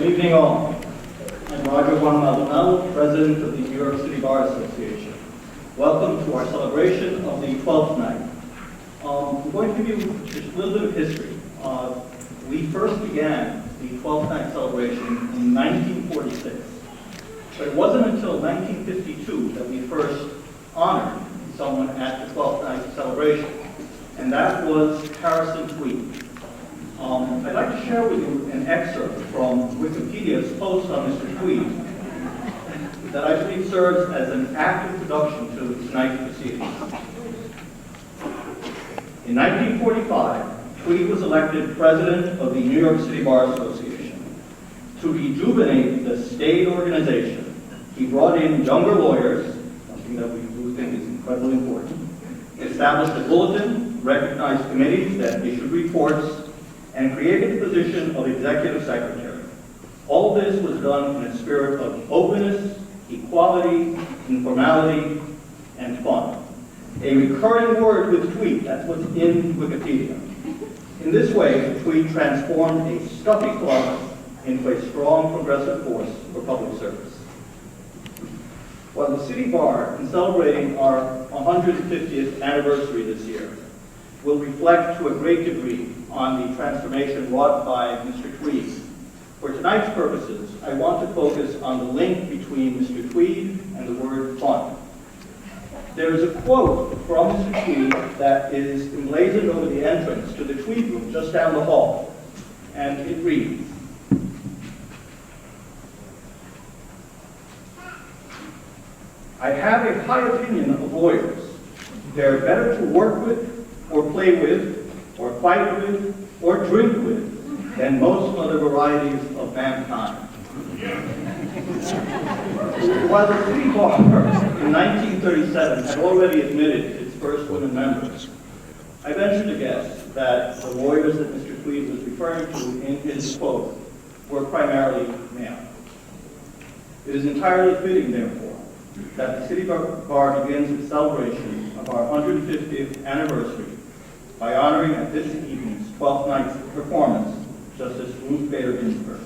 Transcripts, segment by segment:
Good evening all. I'm Roger Maldonado, President of the New York City Bar Association. Welcome to our celebration of the 12th night. I'm going to give you just a little bit of history. We first began the 12th night celebration in 1946, but it wasn't until 1952 that we first honored someone at the 12th night celebration, and that was Harrison Tweed. I'd like to share with you an excerpt from Wikipedia's post on Mr. Tweed that I believe serves as an apt introduction to tonight's proceedings. In 1945, Tweed was elected president of the New York City Bar Association. To rejuvenate the state organization, he brought in younger lawyers, something that we do think is incredibly important, established a bulletin, recognized committees that issued reports, and created the position of executive secretary. All this was done in a spirit of openness, equality, informality, and fun. A recurring word with Tweed, that's what's in Wikipedia. In this way, Tweed transformed a stuffy club into a strong progressive force for public service. While the City Bar, in celebrating our 150th anniversary this year, will reflect to a great degree on the transformation wrought by Mr. Tweed, for tonight's purposes, I want to focus on the link between Mr. Tweed and the word fun. There is a quote from Mr. Tweed that is emblazoned over the entrance to the Tweed room just down the hall, and it reads, "I have a high opinion of lawyers. They're better to work with, or play with, or fight with, or drink with than most other varieties of mankind." While the City Bar in 1937 had already admitted its first women members, I venture to guess that the lawyers that Mr. Tweed was referring to in his quote were primarily male. It is entirely fitting, therefore, that the City Bar begins its celebration of our 150th anniversary by honoring at this evening's 12th night's performance, Justice Ruth Bader Ginsburg.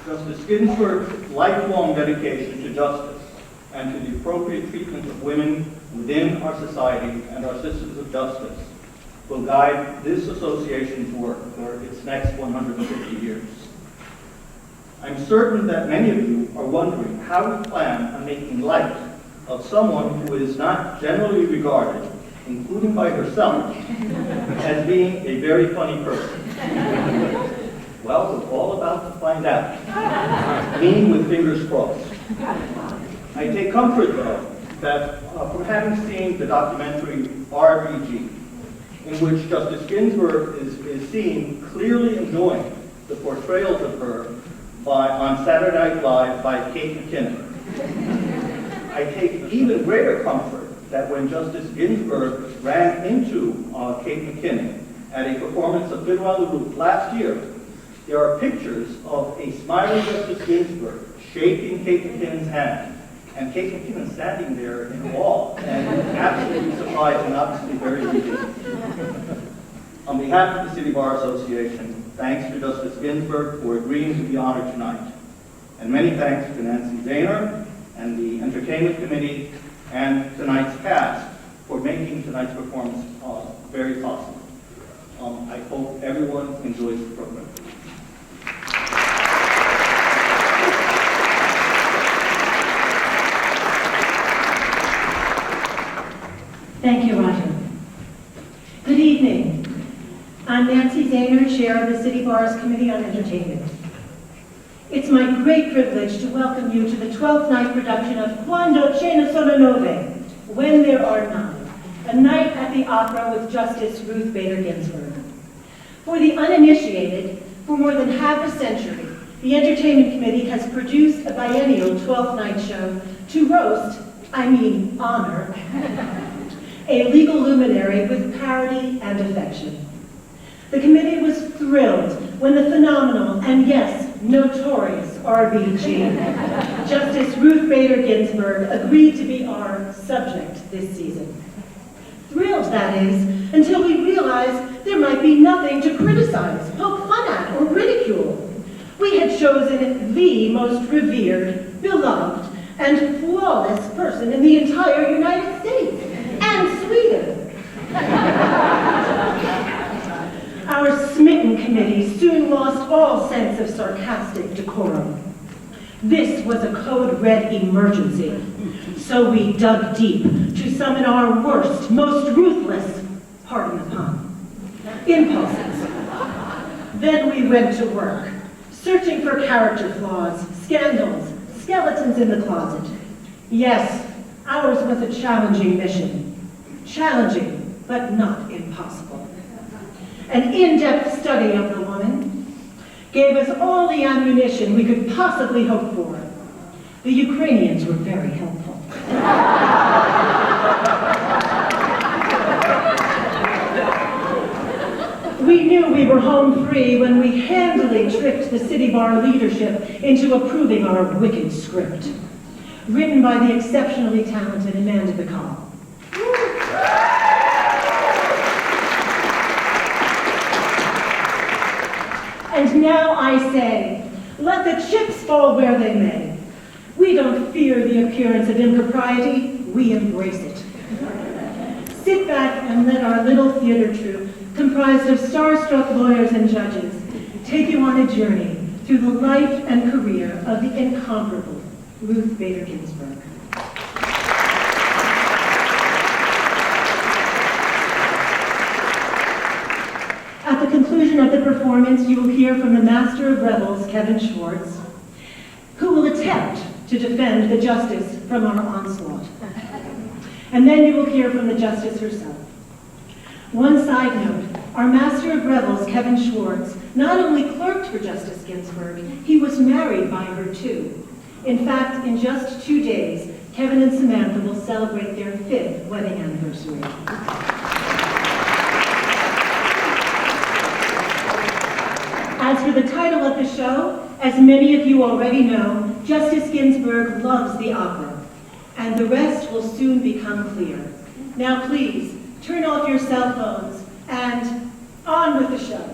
Justice Ginsburg's lifelong dedication to justice and to the appropriate treatment of women within our society and our systems of justice will guide this association's work for its next 150 years. I'm certain that many of you are wondering how we plan on making light of someone who is not generally regarded, including by herself, as being a very funny person. Well, we're all about to find out. Me with fingers crossed. I take comfort, though, that from having seen the documentary RBG, in which Justice Ginsburg is seen clearly enjoying the portrayals of her on Saturday Night Live by Kate McKinnon. I take even greater comfort that when Justice Ginsburg ran into Kate McKinnon at a performance of Fiddler on the Roof last year, there are pictures of a smiling Justice Ginsburg shaking Kate McKinnon's hand, and Kate McKinnon standing there in awe and absolutely surprised and obviously very relieved. On behalf of the City Bar Association, thanks to Justice Ginsburg for agreeing to be honored tonight. And many thanks to Nancy Zahner and the Entertainment Committee and tonight's cast for making tonight's performance very possible. I hope everyone enjoys the program. Thank you, Roger. Good evening. I'm Nancy Zahner, Chair of the City Bar's Committee on Entertainment. It's my great privilege to welcome you to the 12th night production of Quando ce ne sono nove, When There Are None, a night at the opera with Justice Ruth Bader Ginsburg. For the uninitiated, for more than half a century, the Entertainment Committee has produced a biennial 12th night show to roast, honor, a legal luminary with parody and affection. The committee was thrilled when the phenomenal and, yes, notorious RBG, Justice Ruth Bader Ginsburg, agreed to be our subject this season. Thrilled, that is, until we realized there might be nothing to criticize, poke fun at, or ridicule. We had chosen the most revered, beloved, and flawless person in the entire United States, and Sweden. Our smitten committee soon lost all sense of sarcastic decorum. This was a code-red emergency, so we dug deep to summon our worst, most ruthless, pardon the pun, impulses. Then we went to work, searching for character flaws, scandals, skeletons in the closet. Yes, ours was a challenging mission. Challenging, but not impossible. An in-depth study of the woman gave us all the ammunition we could possibly hope for. The Ukrainians were very helpful. We knew we were home free when we handily tricked the City Bar leadership into approving our wicked script, written by the exceptionally talented Amanda Bacall. And now I say, let the chips fall where they may. We don't fear the appearance of impropriety, we embrace it. Sit back and let our little theater troupe, comprised of star-struck lawyers and judges, take you on a journey through the life and career of the incomparable Ruth Bader Ginsburg. At the conclusion of the performance, you will hear from the Master of Rebels, Kevin Schwartz, who will attempt to defend the justice from our onslaught. And then you will hear from the justice herself. One side note, our Master of Rebels, Kevin Schwartz, not only clerked for Justice Ginsburg, he was married by her too. In fact, in just 2 days, Kevin and Samantha will celebrate their 5th wedding anniversary. As for the title of the show, as many of you already know, Justice Ginsburg loves the opera, and the rest will soon become clear. Now please, turn off your cell phones, and on with the show.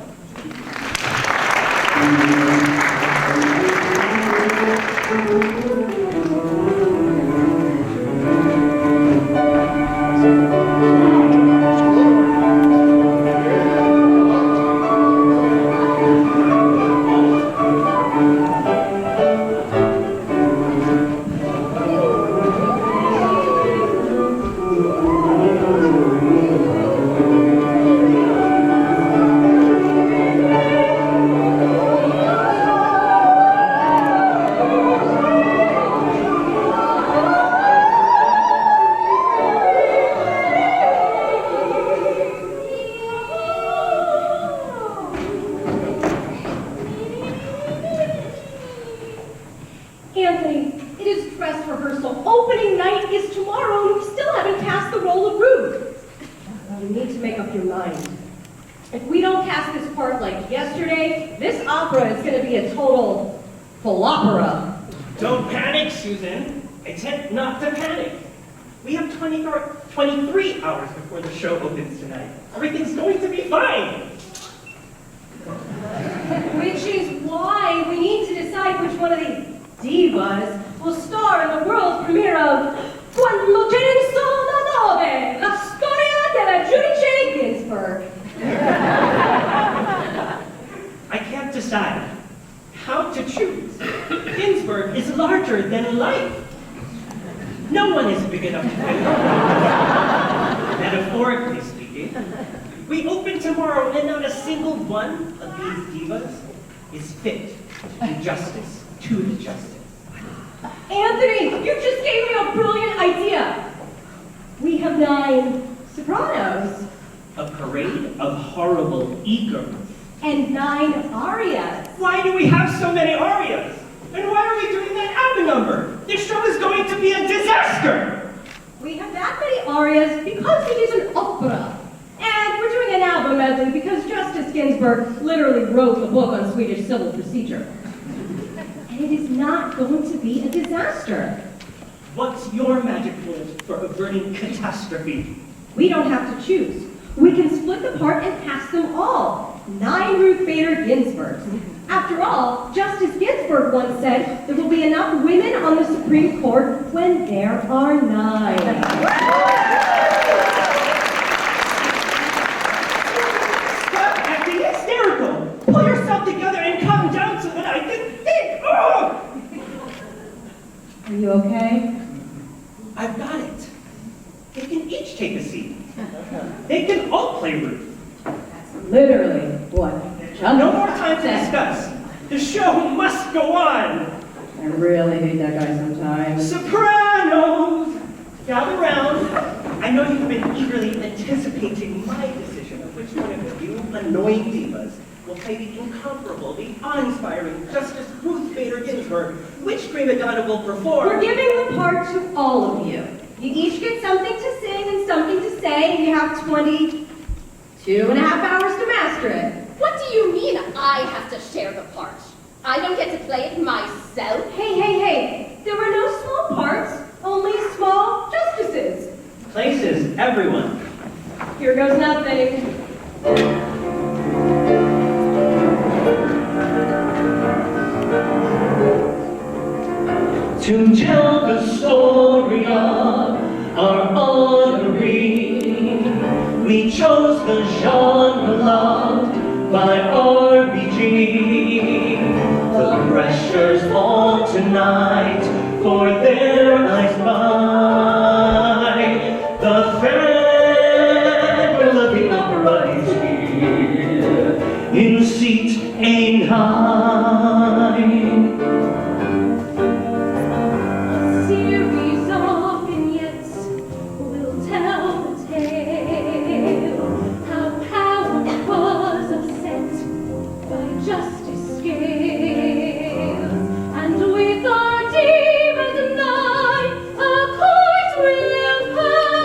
Don't panic, Susan. I tend not to panic. We have 23 hours before the show opens tonight. Everything's going to be fine. Which is why we need to decide which one of these divas will star in the world premiere of Quando ce ne sono 9, la storia della giudice Ginsburg. I can't decide how to choose. Ginsburg is larger than life. No one is big enough to fit her. Metaphorically speaking. We open tomorrow and not a single one of these divas is fit to do justice to the justice. Anthony, you just gave me a brilliant idea. We have 9 sopranos. A parade of horrible egos. And 9 arias. Why do we have so many arias? And why are we doing that ABBA number? This show is going to be a disaster! We have that many arias because it is an opera. And we're doing an ABBA medley because Justice Ginsburg literally wrote the book on Swedish civil procedure. and it is not going to be a disaster. What's your magic bullet for averting catastrophe? We don't have to choose. We can split the part and pass them all. 9 Ruth Bader Ginsburgs. After all, Justice Ginsburg once said there will be enough women on the Supreme Court when there are 9. Stop acting hysterical! Pull yourself together and calm down so that I can think! Oh! Are you okay? I've got it. They can each take a seat. They can all play Ruth. That's literally what No more time to discuss. The show must go on. I really hate that guy sometimes. Sopranos! Gather round. I know you've been eagerly anticipating my decision of which one of you annoying divas will play the incomparable, the awe-inspiring Justice Ruth Bader Ginsburg. Which prima donna will perform? We're giving the part to all of you. You each get something to sing and something to say, and you have 22.5 hours to master it. What do you mean I have to share the part? I don't get to play it myself? Hey, there were no small parts, only small justices. Places, everyone. Here goes nothing. To tell the story of our honoree, we chose the genre loved by RBG. The pressures fall tonight, for their eyes by. The fabulous of the opera is here, in seat ain't high. A series of vignettes will tell the tale how Howard was upset by justice scales, and with our divas tonight, a court will pass.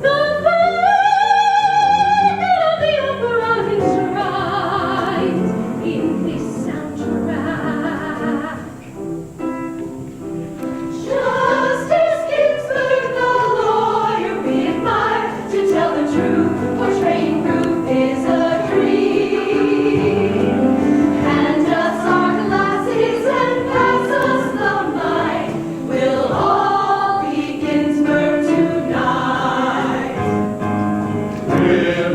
The fate of the opera enshrines in this soundtrack. Justice Ginsburg, the lawyer we admire, to tell the truth, portraying Ruth is a dream. Hand us our glasses and pass us the mic. We'll all be Ginsburg tonight. Women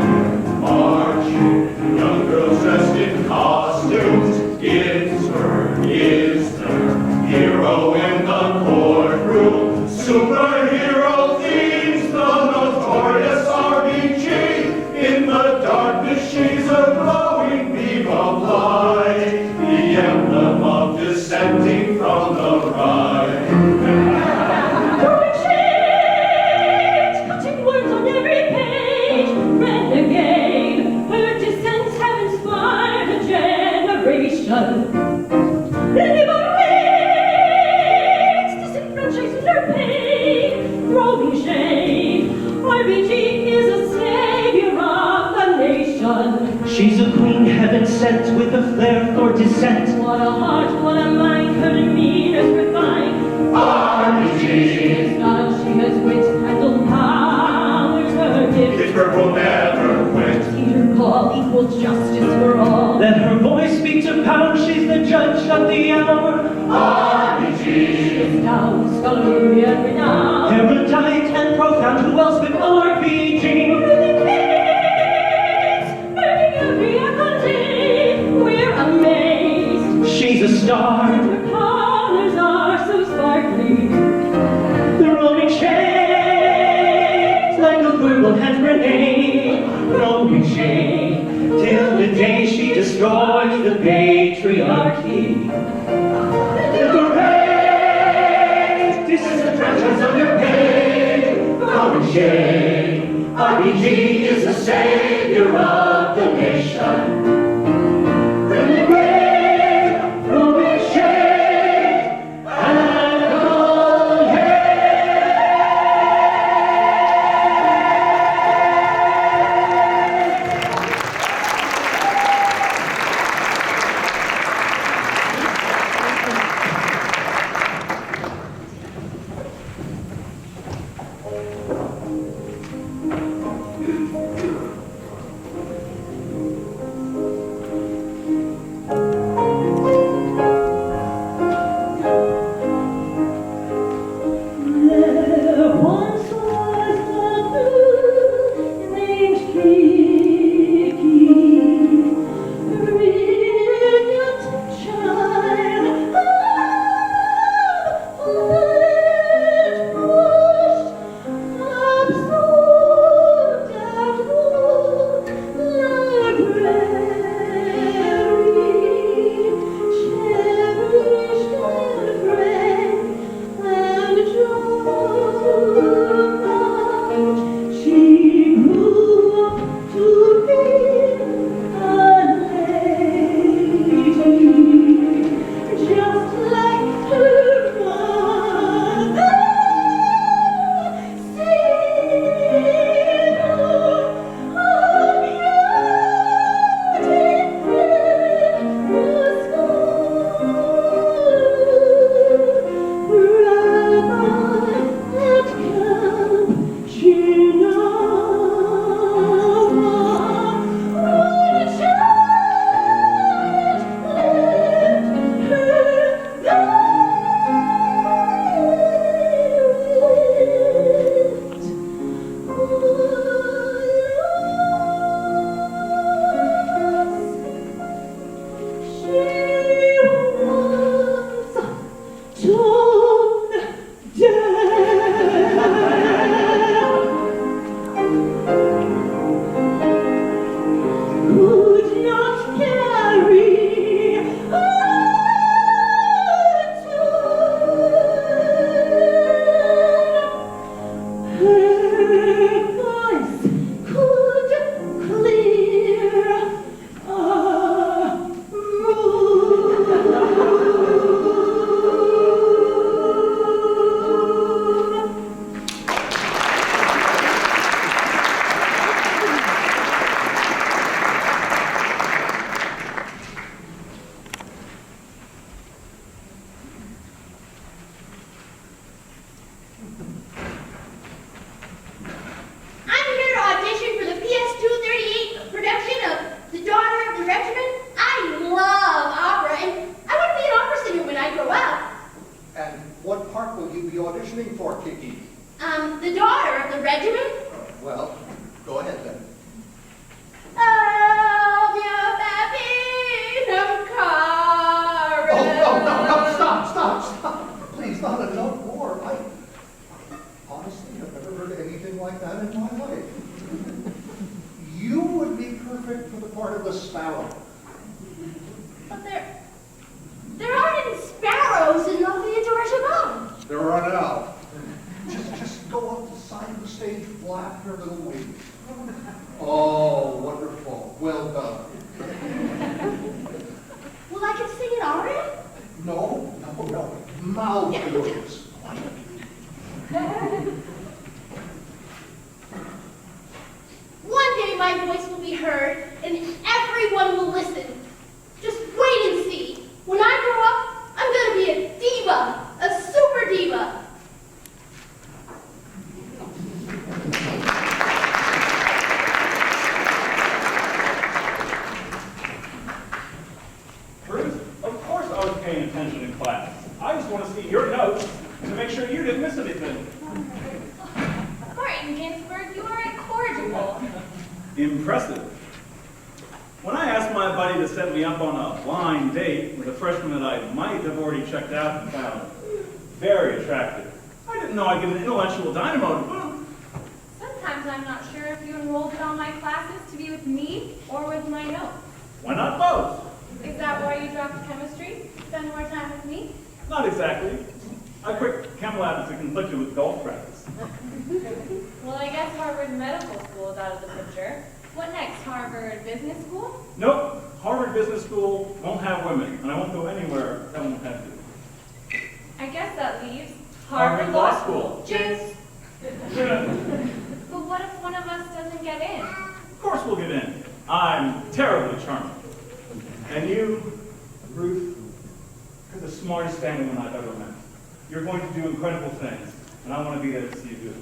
marching, young girls dressed in costumes. Ginsburg is the hero in the courtroom. Superhero themes, the notorious RBG. In the darkness, she's a glowing beam of light, the emblem of dissenting from the right. Cutting words on every page, renegade. Her dissents have inspired a generation. Liberates, disenfranchised her pain, throwing shade. RBG is a savior of the nation. She's a queen heaven sent with a flair for dissent. What a heart, what a mind, her demeanor's refined. RBG. She is God, she has wit, and powers her gift. Ginsburg will never quit. Peter call, equal justice for all. Let her voice speak to power, she's the judge of the hour. RBG. She is down, scholarly and renowned. Erudite and profound, who else but RBG? Burning every faculty, we're amazed. She's a star, Her colors are so sparkly. the rolling shades, like a verbal hand grenade. Rolling shade, till the day she destroys the patriarchy. Liberate, disenfranchised underpaid. Rolling shade, RBG is the savior of the nation. From the grave, rolling shade, and all hail. auditioning for, Kiki? The daughter of the regiment? Well, go ahead then. Oh, mio bambino caro. Oh, no, stop. Please, not a note more. I honestly have never heard anything like that in my life. You would be perfect for the part of the sparrow. But there aren't any sparrows in La Villa de Regiment. There are now. Just go up the side of the stage, flap your little wings. Oh, wonderful. Well done. Well, I can sing an aria? No. Mouth words. One day my voice will be heard and everyone will listen. Just wait and see. When I grow up, I'm going to be a diva, a super diva. Ruth, of course I was paying attention in class. I just want to see your notes to make sure you didn't miss anything. Martin Ginsburg, you are incorrigible. Impressive. When I asked my buddy to set me up on a blind date with a freshman that I might have already checked out and found very attractive, I didn't know I'd get an intellectual dynamo to boot. Sometimes I'm not sure if you enrolled in all my classes to be with me or with my notes. Why not both? Is that why you dropped chemistry? Spend more time with me? Not exactly. I quit chem lab as it conflicted with golf practice. Well, I guess Harvard Medical School is out of the picture. What next, Harvard Business School? Nope. Harvard Business School won't have women, and I won't go anywhere that won't have you. I guess that leaves Harvard Law School. Jinx! Of But what if one of us doesn't get in? course we'll get in. I'm terribly charming. And you, Ruth, you're the smartest family woman I've ever met. You're going to do incredible things, and I want to be there to see you do it.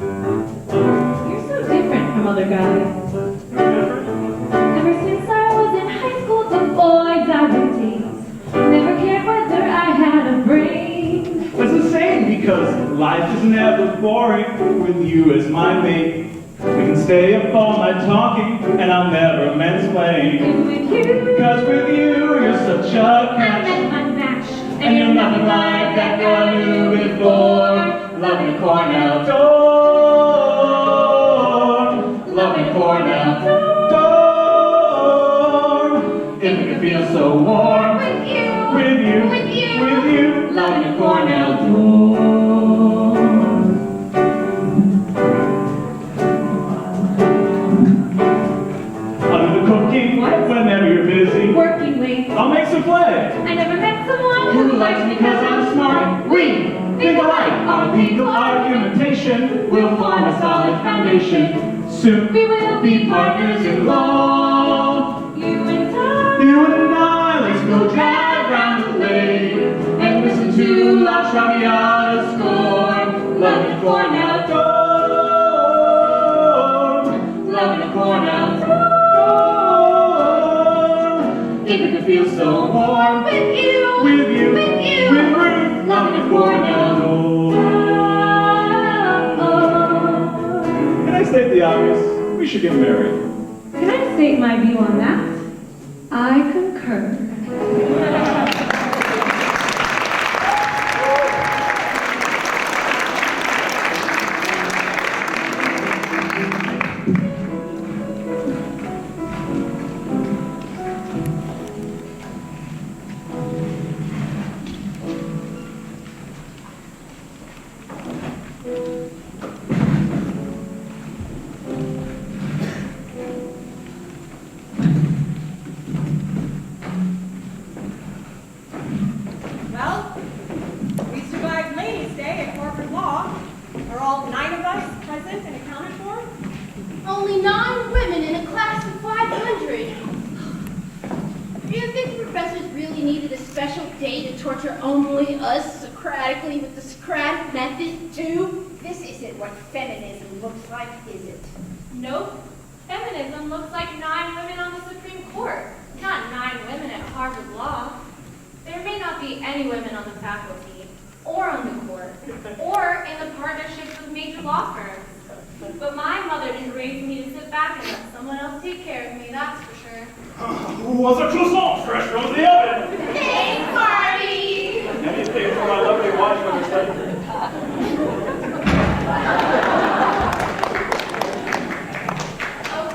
You're so different from other guys. No different? Ever since I was in high school, the boys I would date never cared whether I had a brain. That's insane because life is never boring with you as my mate. We can stay up all night talking, and I'll never mansplain. And with you, Because with you, you're such a I catch. met my match, And you're nothing like that girl I knew before. Love your Cornell door. Love your Cornell door. If it could feel so warm. With you. With you. With you. With you. Love your Cornell door. I'll do the cooking whenever you're busy. working late. I'll make some play. I never met someone Who likes me because I'm smart? We think alike. Our legal argumentation will form a solid foundation. Soon We will be partners in law. You and I. You and I, let's go drive round the lake and listen to La Traviata score. Love your Cornell door. Love your Cornell door. If it could feel so warm. With you. With you. With you. With Ruth. Love your Cornell door. Can I state the obvious? We should get married. Can I state my view on that? I concur. Well, we survived Ladies' Day at Harvard Law. Are all 9 of us present and accounted for? Only 9 women in a class of 500. Do you think professors really needed a special day to torture only us Socratically with the Socratic method, too? This isn't what feminism looks like, is it? Nope. Feminism looks like 9 women on the Supreme Court, not 9 women at Harvard Law. There may not be be any women on the faculty, or on the court, or in the partnerships with major law firms. But my mother didn't raise me to sit back and let someone else take care of me, that's for sure. Who was a croissant fresh from the oven? Thanks, Marty! Anything for my lovely wife from the study.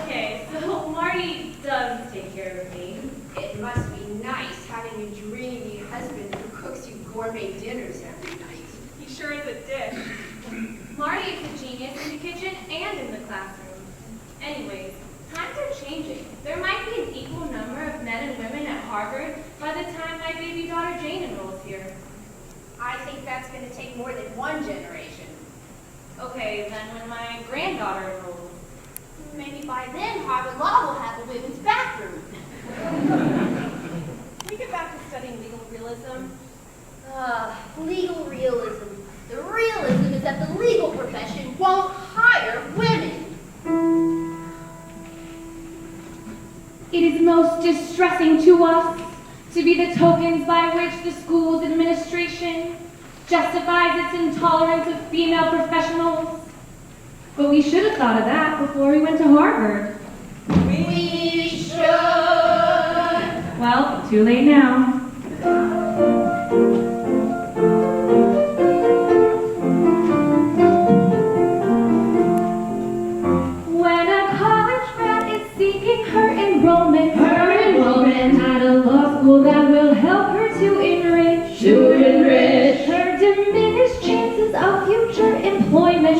Okay, so Marty does take care of me. It must be nice having a dreamy husband who cooks you gourmet dinners every night. He sure is a dish. Marty is a genius in the kitchen and in the classroom. Anyways, times are changing. There might be an equal number of men and women at Harvard by the time my baby daughter Jane enrolls here. I think that's going to take more than one generation. Okay, then when my granddaughter enrolls. Maybe by then Harvard Law will have a women's bathroom. Can we get back to studying legal realism? Legal realism. The realism is that the legal profession won't hire women. It is most distressing to us to be the tokens by which the school's administration justifies its intolerance of female professionals. But we should have thought of that before we went to Harvard. We should. Well, too late now. When a college grad is seeking her enrollment at a law school that will help her to enrich her diminished chances of future employment,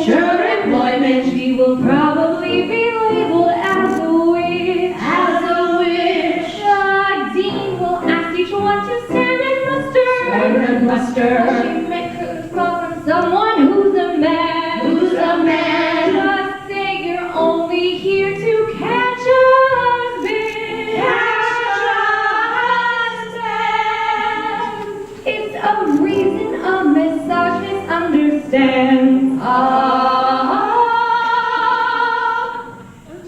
she will probably be labeled as a witch. The dean will ask each one to stand and muster. She may could fall from someone who's a man. Just say you're only here to catch a husband. It's a reason a misogynist understands.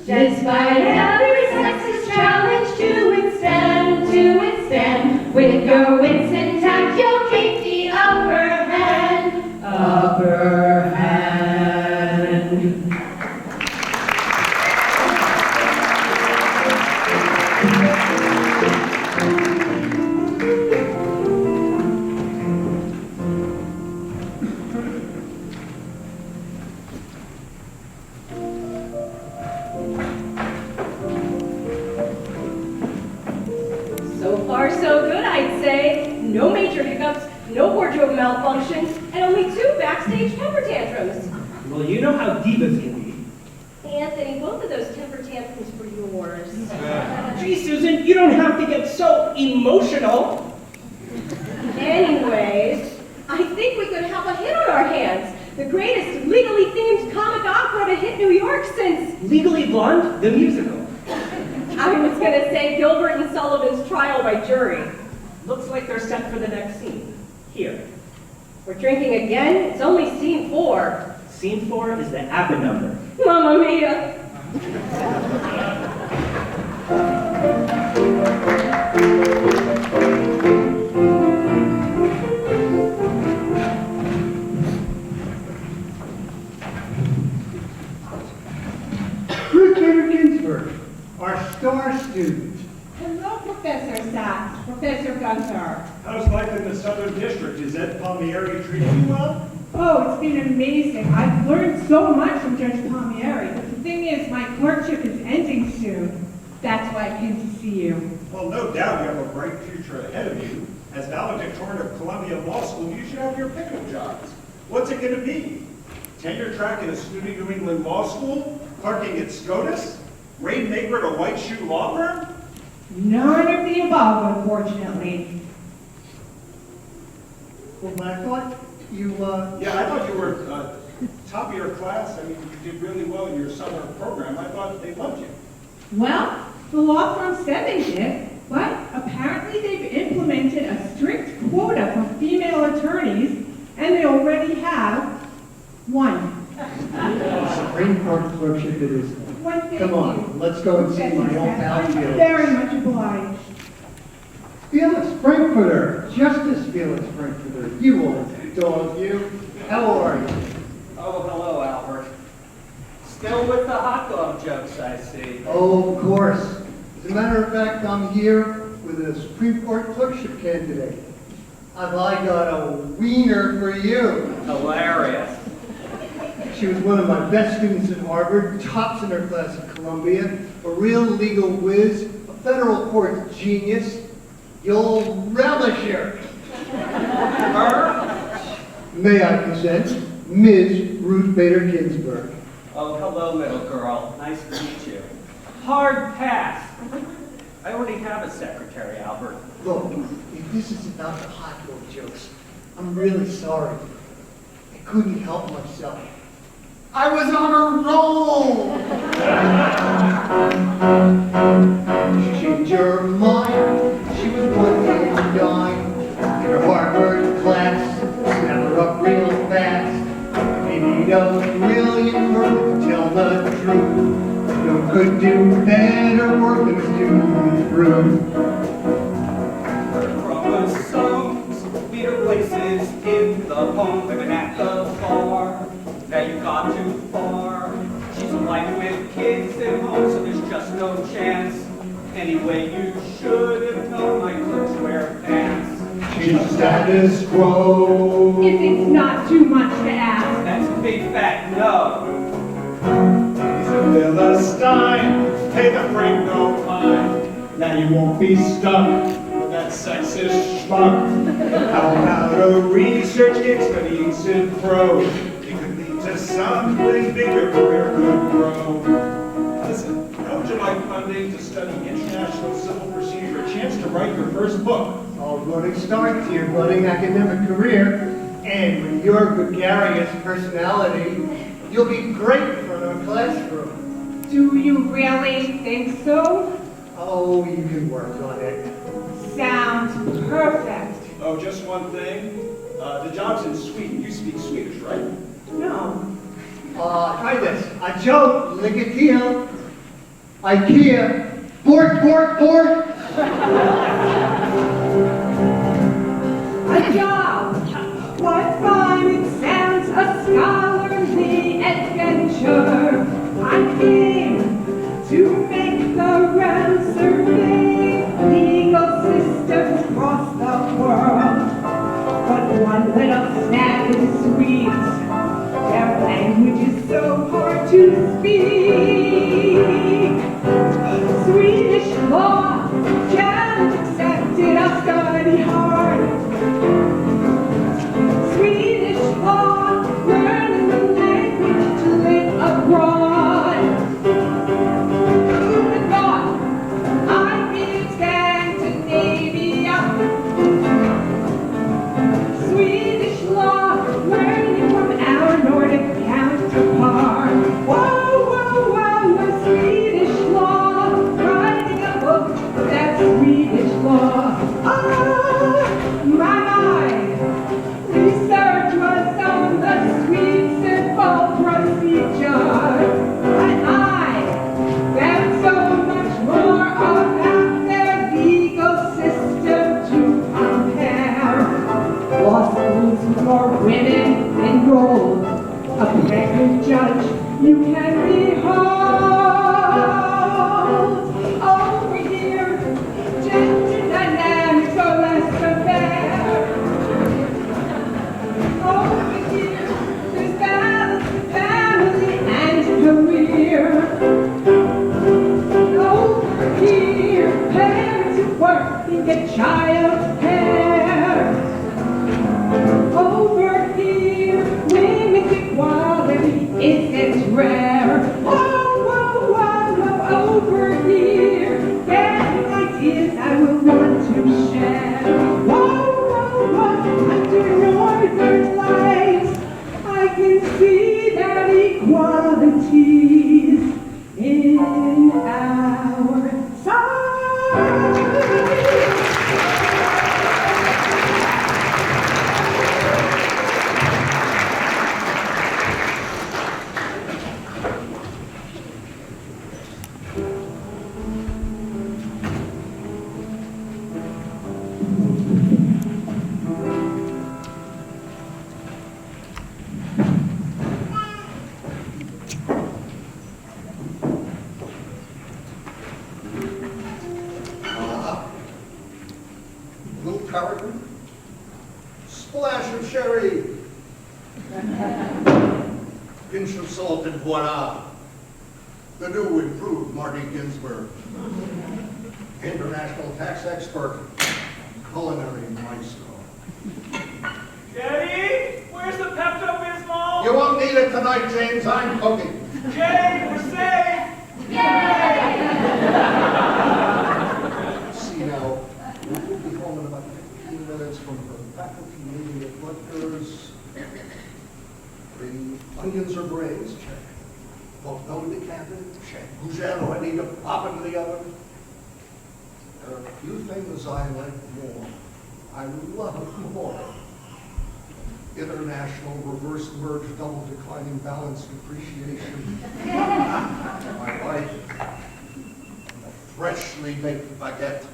Despite every sexist challenge to withstand, with your wits intact, you'll keep the upper hand. So far, so good, I'd say. No major hiccups, no wardrobe malfunctions, and only 2 backstage temper tantrums. Well, you know how divas can be. Anthony, both of those temper tantrums were yours. Gee, Susan, you don't have to get so emotional. Anyways, I think we could have a hit on our hands. The greatest legally themed comic opera to hit New York since... Legally Blonde, the musical. I was going to say Gilbert and Sullivan's Trial by Jury. Looks like they're set for the next scene. Here. We're drinking again? It's only scene 4. Scene 4 is the ABBA number. Mamma mia! Ruth Bader Ginsburg, our star student. Hello, Professor Sachs, Professor Gunther. How's life in the Southern District? Is Ed Palmieri treating you well? Oh, it's been amazing. I've learned so much from Judge Palmieri, but the thing is, my clerkship is ending soon. That's why I came to see you. Well, no doubt you have a bright future ahead of you. As valedictorian of Columbia Law School, you should have your pick of jobs. What's it going to be? Tenure track at a snooty New England law school? Clerking at SCOTUS? Rainmaker at a white shoe law firm? None of the above, unfortunately. Well, but I thought you, Yeah, I thought you were top of your class. I mean, you did really well in your summer program. I thought they loved you. Well, the law firm said they did, but apparently they've implemented a strict quota for female attorneys, and they already have one. Supreme Court clerkship it is. One thing Come on, let's go and see my old pal I'm Felix. very much obliged. Felix Frankfurter, Justice Felix Frankfurter. You old dog, you. How are you? Oh, hello, Albert. Still with the hot dog jokes, I see. Oh, of course. As a matter of fact, I'm here with a Supreme Court clerkship candidate. Have I got a wiener for you? Hilarious. She was one of my best students at Harvard, tops in her class at Columbia, a real legal whiz, a federal court genius. You'll relish her. Her? May I present Ms. Ruth Bader Ginsburg. Oh, hello, little girl. Nice to meet you. Hard pass. I already have a secretary, Albert. Look, if this is about the hot dog jokes, I'm really sorry. I couldn't help myself. I was on a roll! Change your mind. She was 189 in her Harvard class. Snap her up real fast. Maybe a million words to tell the truth. No could do better work than Student Ruth. Chromosomes, meter places in the poem, living at the bar. Now you've gone too far. She's a wife with kids at home, so there's just no chance. Anyway, you should have known my clerks wear pants. She's status quo. If it's not too much to ask. That's a big fat no. He's a Philistine, pay the freight no mind. Now you won't be stuck with that sexist schmuck. How about a research gig studying Civ Pro? It could lead to something big, your career could grow. Listen, how would you like funding to study international civil procedure, a chance to write your first book? All good start to your budding academic career, and with your gregarious personality, you'll be great in front of a classroom. Do you really think so? Oh, you can work on it. Sounds perfect. Oh, just one thing. The job's in Sweden. You speak Swedish, right? No. Try this. A joke, lycka IKEA, bork. A job. What fun it sounds, a scholarly adventure. I came to make the round, survey legal systems across the world. But one little snag is Swedes. Their language is so hard to speak. Swedish law, challenge accepted, I'll study hard. Swedish law, learning the language to live abroad. Who would thought I'd be in Scandinavia? Swedish law, learning from our Nordic counterpart. Whoa, Swedish law, writing a book that's Swedish law. My, research was on the Swedes' simple procedure. I found so much more about their legal system to compare. Law schools with more women enrolled. A pregnant judge, you can behold. Over here, gender dynamics are less fair. Over here, there's balance in family and career. Over here, parents who work and get child care. Over here, women's equality isn't rare. Whoa, over here, getting ideas I will want to share. Whoa, under northern lights, I can see that equality's in our sight. little tarragon, splash of sherry, pinch of salt, and voila, the new improved Marty Ginsburg, international tax expert, culinary maestro. Daddy, where's the Pepto-Bismol? You won't need it tonight, James. I'm cooking. Jay, we're safe! Yay! See now, we'll be home in about 15 minutes from the faculty meeting at Rutgers. The onions are braised, check. Volcano decanted, check. Gougere ready to pop into the oven. There are a few things I like more. I love more. International reverse merge double declining balance depreciation. My wife, and a freshly baked baguette.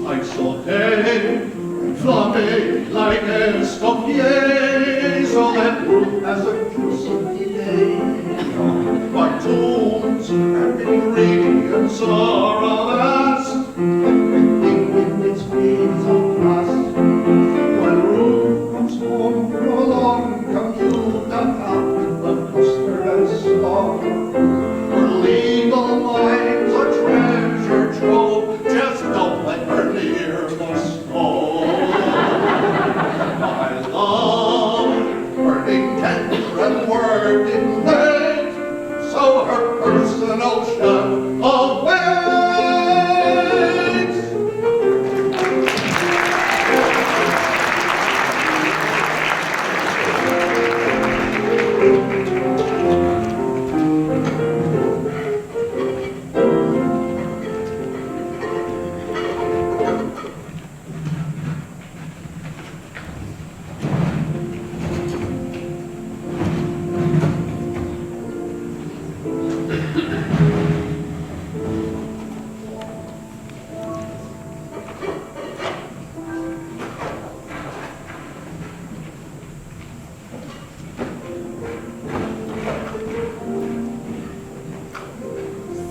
I saute, flamme like a stockier, so that Ruth has a juicy delay. My tunes and ingredients are a vast, everything in its ways of trust. When Ruth comes home from a long commute downtown with custard and salt, her legal mind's a treasure trove. Just don't let her near the stove. I love burning tender and working late, so her personal chef awaits.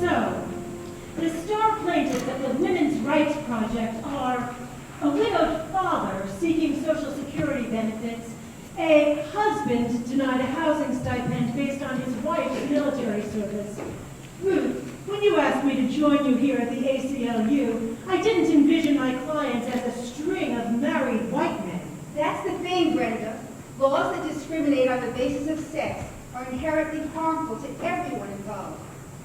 So, the star plaintiffs at the Women's Rights Project are a widowed father seeking Social Security benefits, a husband denied a housing stipend based on his wife's military service. Ruth, when you asked me to join you here at the ACLU, I didn't envision my clients as a string of married white men. That's the thing, Brenda. Laws that discriminate on the basis of sex are inherently harmful to everyone involved,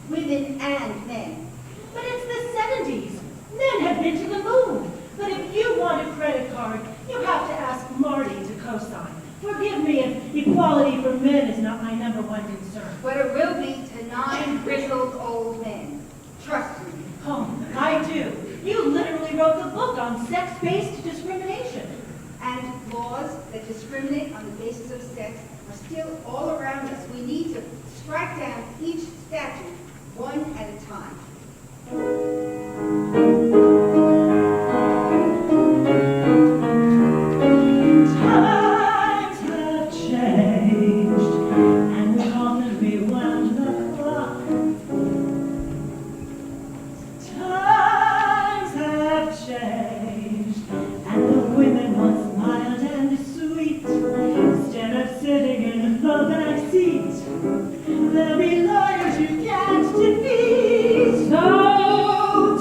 women and men. But it's the 70s. Men have been to the moon. But if you want a credit card, you have to ask Marty to co-sign. Forgive me if equality for men is not my number one concern. But it will be to 9 grizzled old men. Trust me. Oh, I do. You literally wrote the book on sex-based discrimination. And laws that discriminate on the basis of sex are still all around us. We need to strike down each statute one at a time. Times have changed, and we often rewound the clock. Times have changed, and the women once mild and sweet, instead of sitting in the back seat, there'll be lawyers you can't defeat. So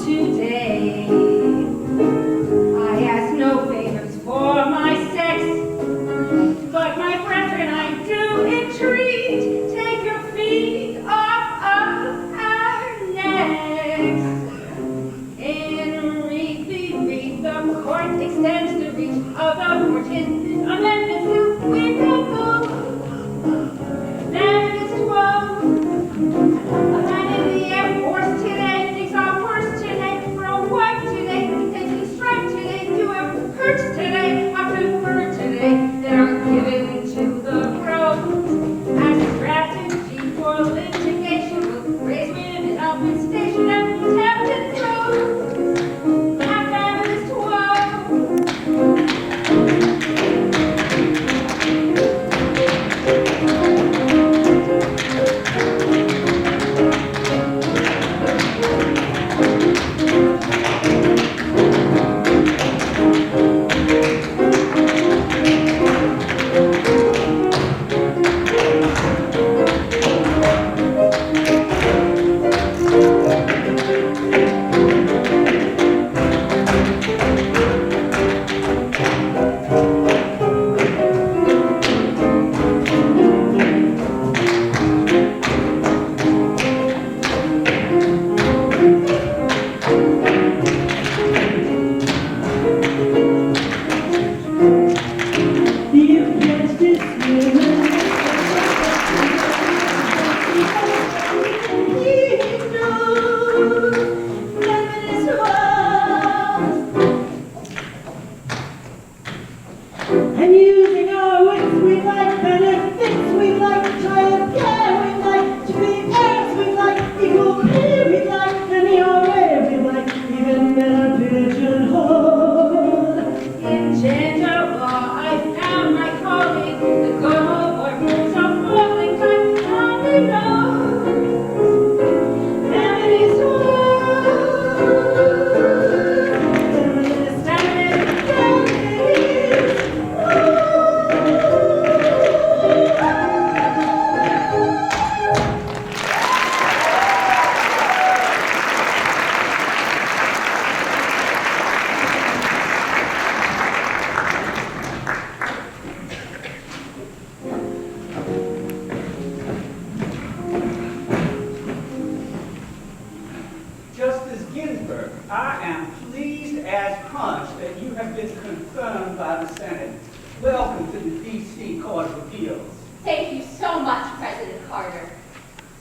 am pleased as punch that you have been confirmed by the Senate. Welcome to the D.C. Court of Appeals. Thank you so much, President Carter.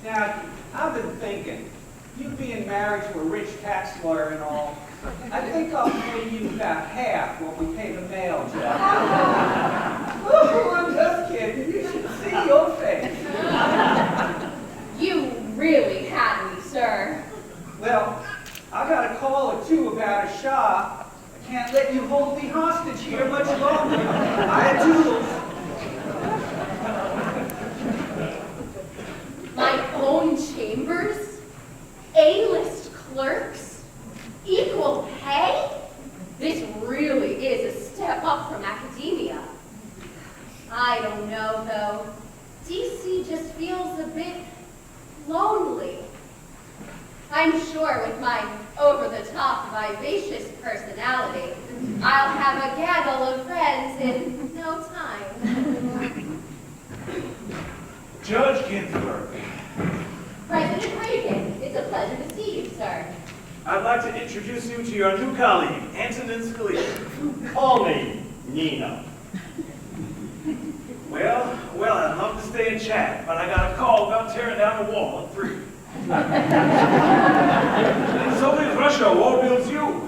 Now, I've been thinking, you being married to a rich tax lawyer and all, I think I'll pay you about half what we pay the mail judge. Oh, I'm just kidding. You should see your face. You really had me, sir. Well, I got a call or two about a shop. I can't let you hold me hostage here much longer. I toodles. My own chambers? A-list clerks? Equal pay? This really is a step up from academia. I don't know, though. DC just feels a bit lonely. I'm sure with my over-the-top vivacious personality, I'll have a gaggle of friends in no time. Judge Ginsburg, President Reagan, it's a pleasure to see you, sir. I'd like to introduce you to your new colleague, Antonin Scalia. Call me Nina. Well, I'd love to stay and chat, but I got a call about tearing down the wall at 3. In Soviet Russia, war builds you.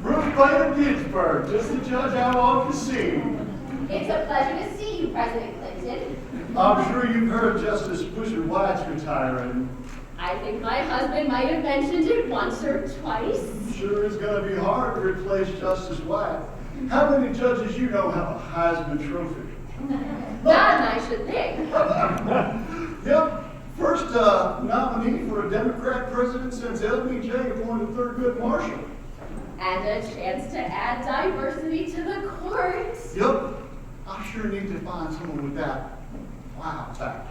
Ruth Bader Ginsburg, just the judge I want to see. It's a pleasure to see you, President Clinton. I'm sure you've heard of Justice White's retiring. I I think my husband might have mentioned it once or twice. Sure is going to be hard to replace Justice White. How many judges you know have a Heisman Trophy? None, I should think. Yep. First nominee for a Democrat president since LBJ appointed Thurgood Marshall. And a chance to add diversity to the court. Yep. I sure need to find someone with that wow factor.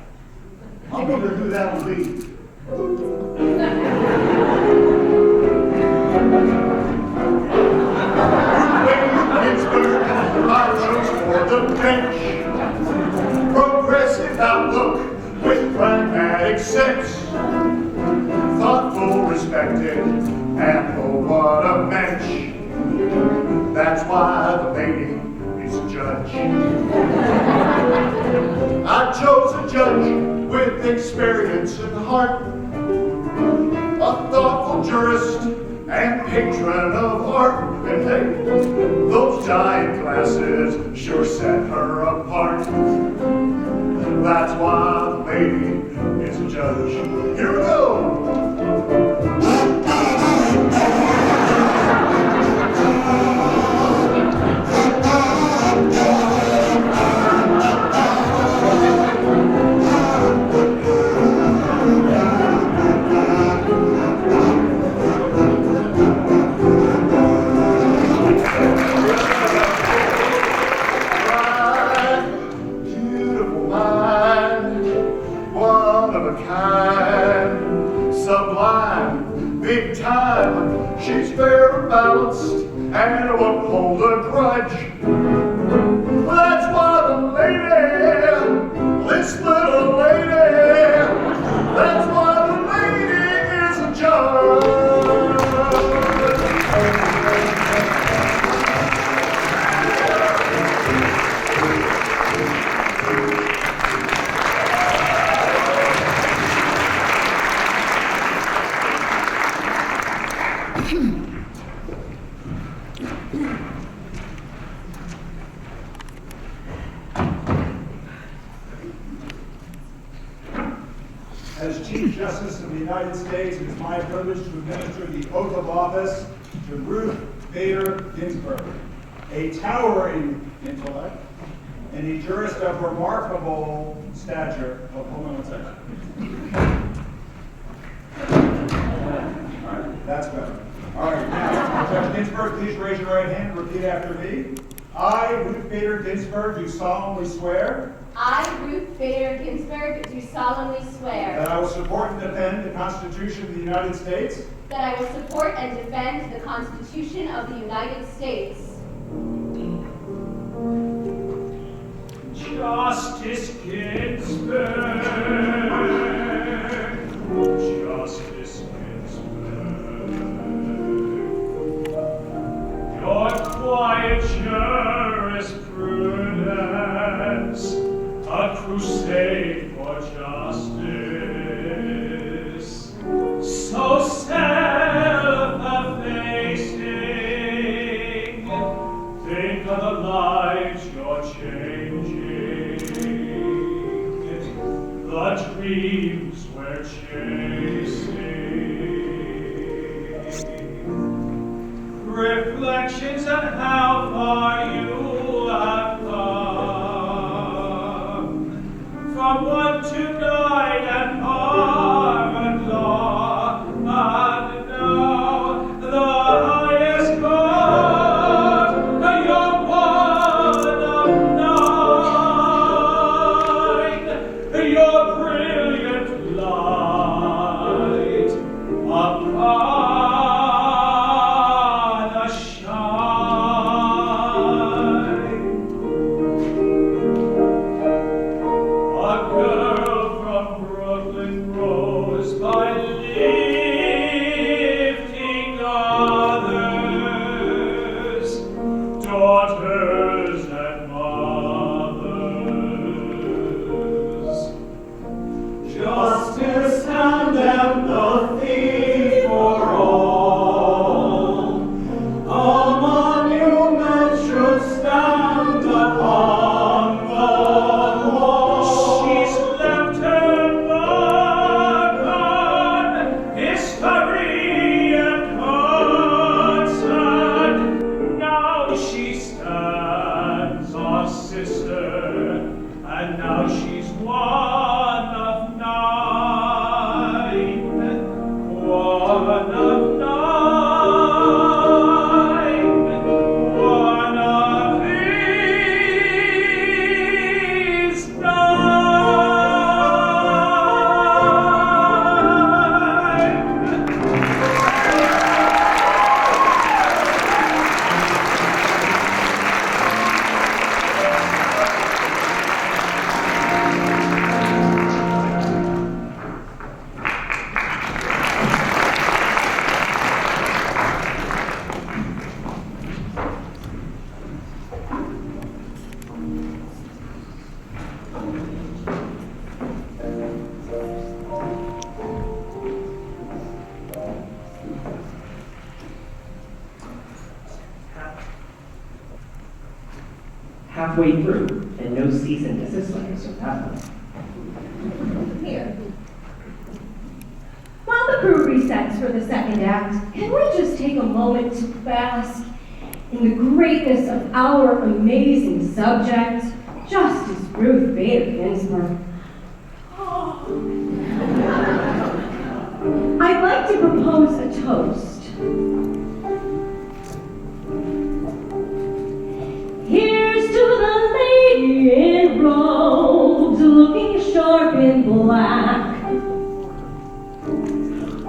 I wonder who that will be. Ginsburg, I chose for the bench. Progressive outlook with pragmatic sense. Thoughtful, respected, and oh, what a mensch. That's why the lady is a judge. I chose a judge with experience and heart. A thoughtful jurist and patron of art. And hey, those giant glasses sure set her apart. That's why the lady is a judge. Here we go! Big time, she's fair and balanced, and won't hold a grudge. That's why the lady, this little lady, that's why the lady is a judge. As Chief Justice of the United States, it is my privilege to administer the oath of office to Ruth Bader Ginsburg, a towering intellect and a jurist of remarkable stature. Oh, hold on one second. All right, that's better. All right, now, Judge Ginsburg, please raise your right hand and repeat after me. I, Ruth Bader Ginsburg, do solemnly swear. I, Ruth Bader Ginsburg, do solemnly swear. That I will support and defend the Constitution of the United States. That I will support and defend the Constitution of the United States. Justice Ginsburg. Justice Ginsburg. Your quiet jurisprudence, a crusade for justice, so self-effacing. Think of the lives you're changing, the dreams we're chasing, reflections on how far you have come, from one to nine and harmon law, and now the highest court, you're one of nine, your brilliant light upon a shine. one of nine, one of these Halfway through, and no cease and desist letter, so that was. Here. While the crew resets for the second act, can we just take a moment to bask in the greatness of our amazing subject, Justice Ruth Bader Ginsburg? I'd like to propose a toast. Here's to the lady in robes, looking sharp in black,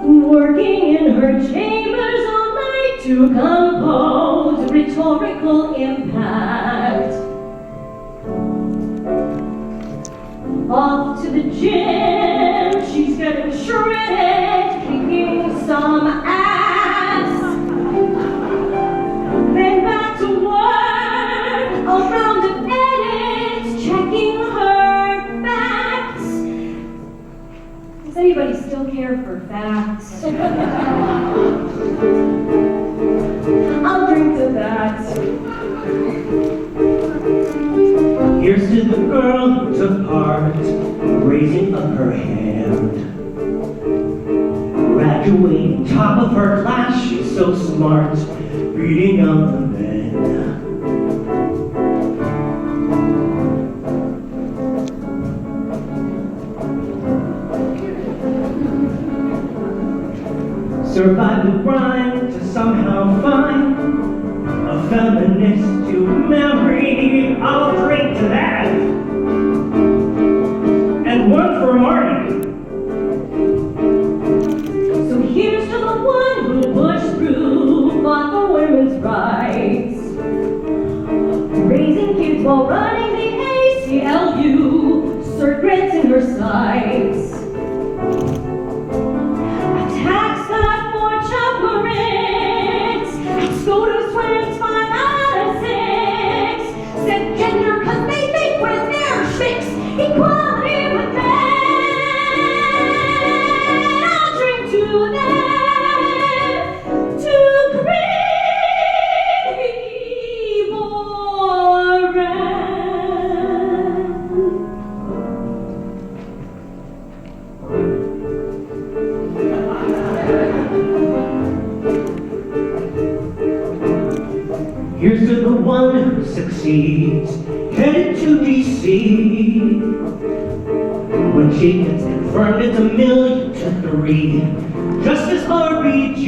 working in her chambers all night to compose rhetorical impact. Off to the gym, she's getting shredded, kicking some ass. Then back to work, a round of edits, checking her facts. Does anybody still care for facts? I'll drink to that. Here's to the girl who took part, raising up her hand. Graduating top of her class, she's so smart, beating out the men. Survive the grind to somehow find a feminist to marry. I'll drink to that. And one for Marty. So here's to the one who pushed through, fought for women's rights, raising kids while running the ACLU, cert grants in her sights. Attacks that for chaperones, SCOTUS ranks 5 out of 6, said gender 'cause they think we're their chicks, equality with men. I'll drink to them, to Gregory Warren. Here's to the one who succeeds, headed to DC. When she gets confirmed, it's 1,000,000 to 3. Justice RBG.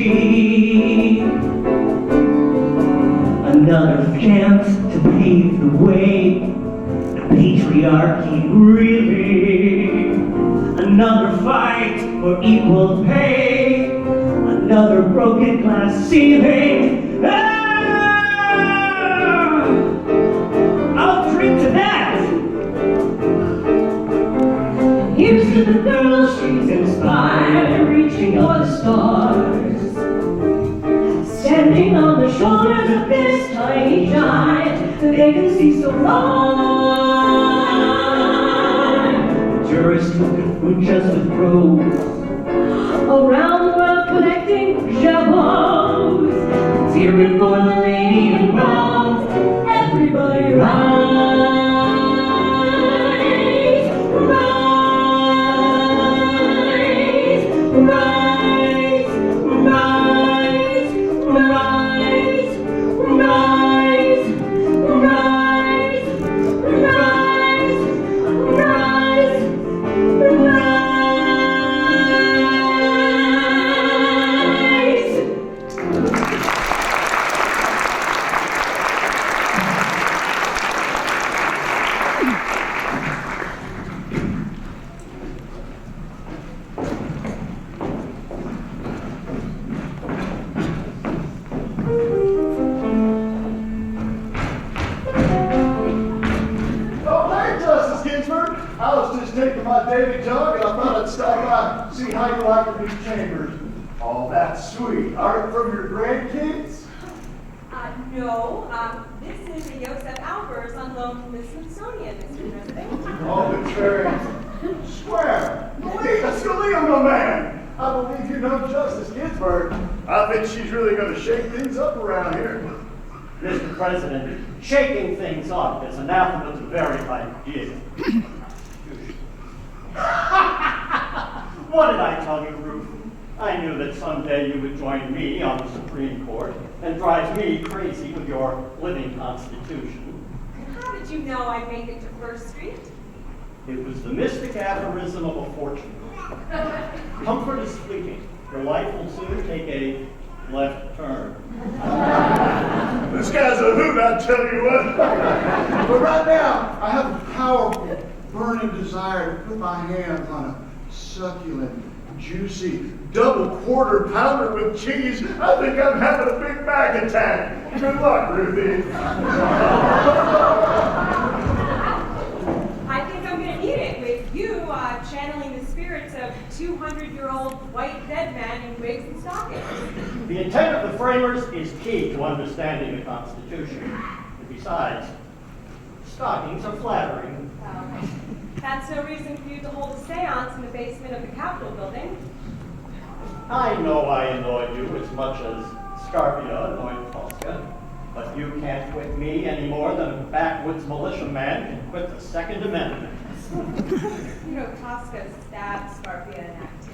Another chance to pave the way. The patriarchy, really. Another fight for equal pay. Another broken glass ceiling. I'll drink to that. Here's to the girl, she's inspired, reaching for the stars, standing on the shoulders of this tiny giant they can see so long. The jurist who can food just with robes, Around the world collecting jabots, cheering for the lady in robes. everybody rise, rise, rise, rise, rise, rise, rise, rise, rise, rise. baby dog, and I thought I'd stop by, see how you like your new chambers. Oh, that's sweet. Are it from your grandkids? No, this is a Joseph Albers on loan from the Smithsonian, Mr. President. Oh, it's very square. Scalia, man. I believe you know Justice Ginsburg. I think she's really going to shake things up around here. Mr. President, shaking things up is anathema to the very idea. What did I tell you, Ruth? I knew that someday you would join me on the Supreme Court and drive me crazy with your living Constitution. How did you know I'd make it to First Street? It was the mystic aphorism of a fortune. Comfort is fleeting. Your life will soon take a left turn. This guy's a hoot, I tell you what. But right now, I have a powerful, burning desire to put my hands on a succulent, juicy, double quarter pounder with cheese. I think I'm having a Big Mac attack. Good luck, Ruthie. I think I'm going to need it with you channeling the spirits of 200-year-old white dead man in wigs and stockings. The intent of the framers is key to understanding the Constitution. And besides, stockings are flattering. That's no reason for you to hold a seance in the basement of the Capitol building. I know I annoy you as much as Scarpia annoyed Tosca, but you can't quit me any more than a backwoods militiaman can quit the Second Amendment. You know, Tosca stabbed Scarpia in Act 2.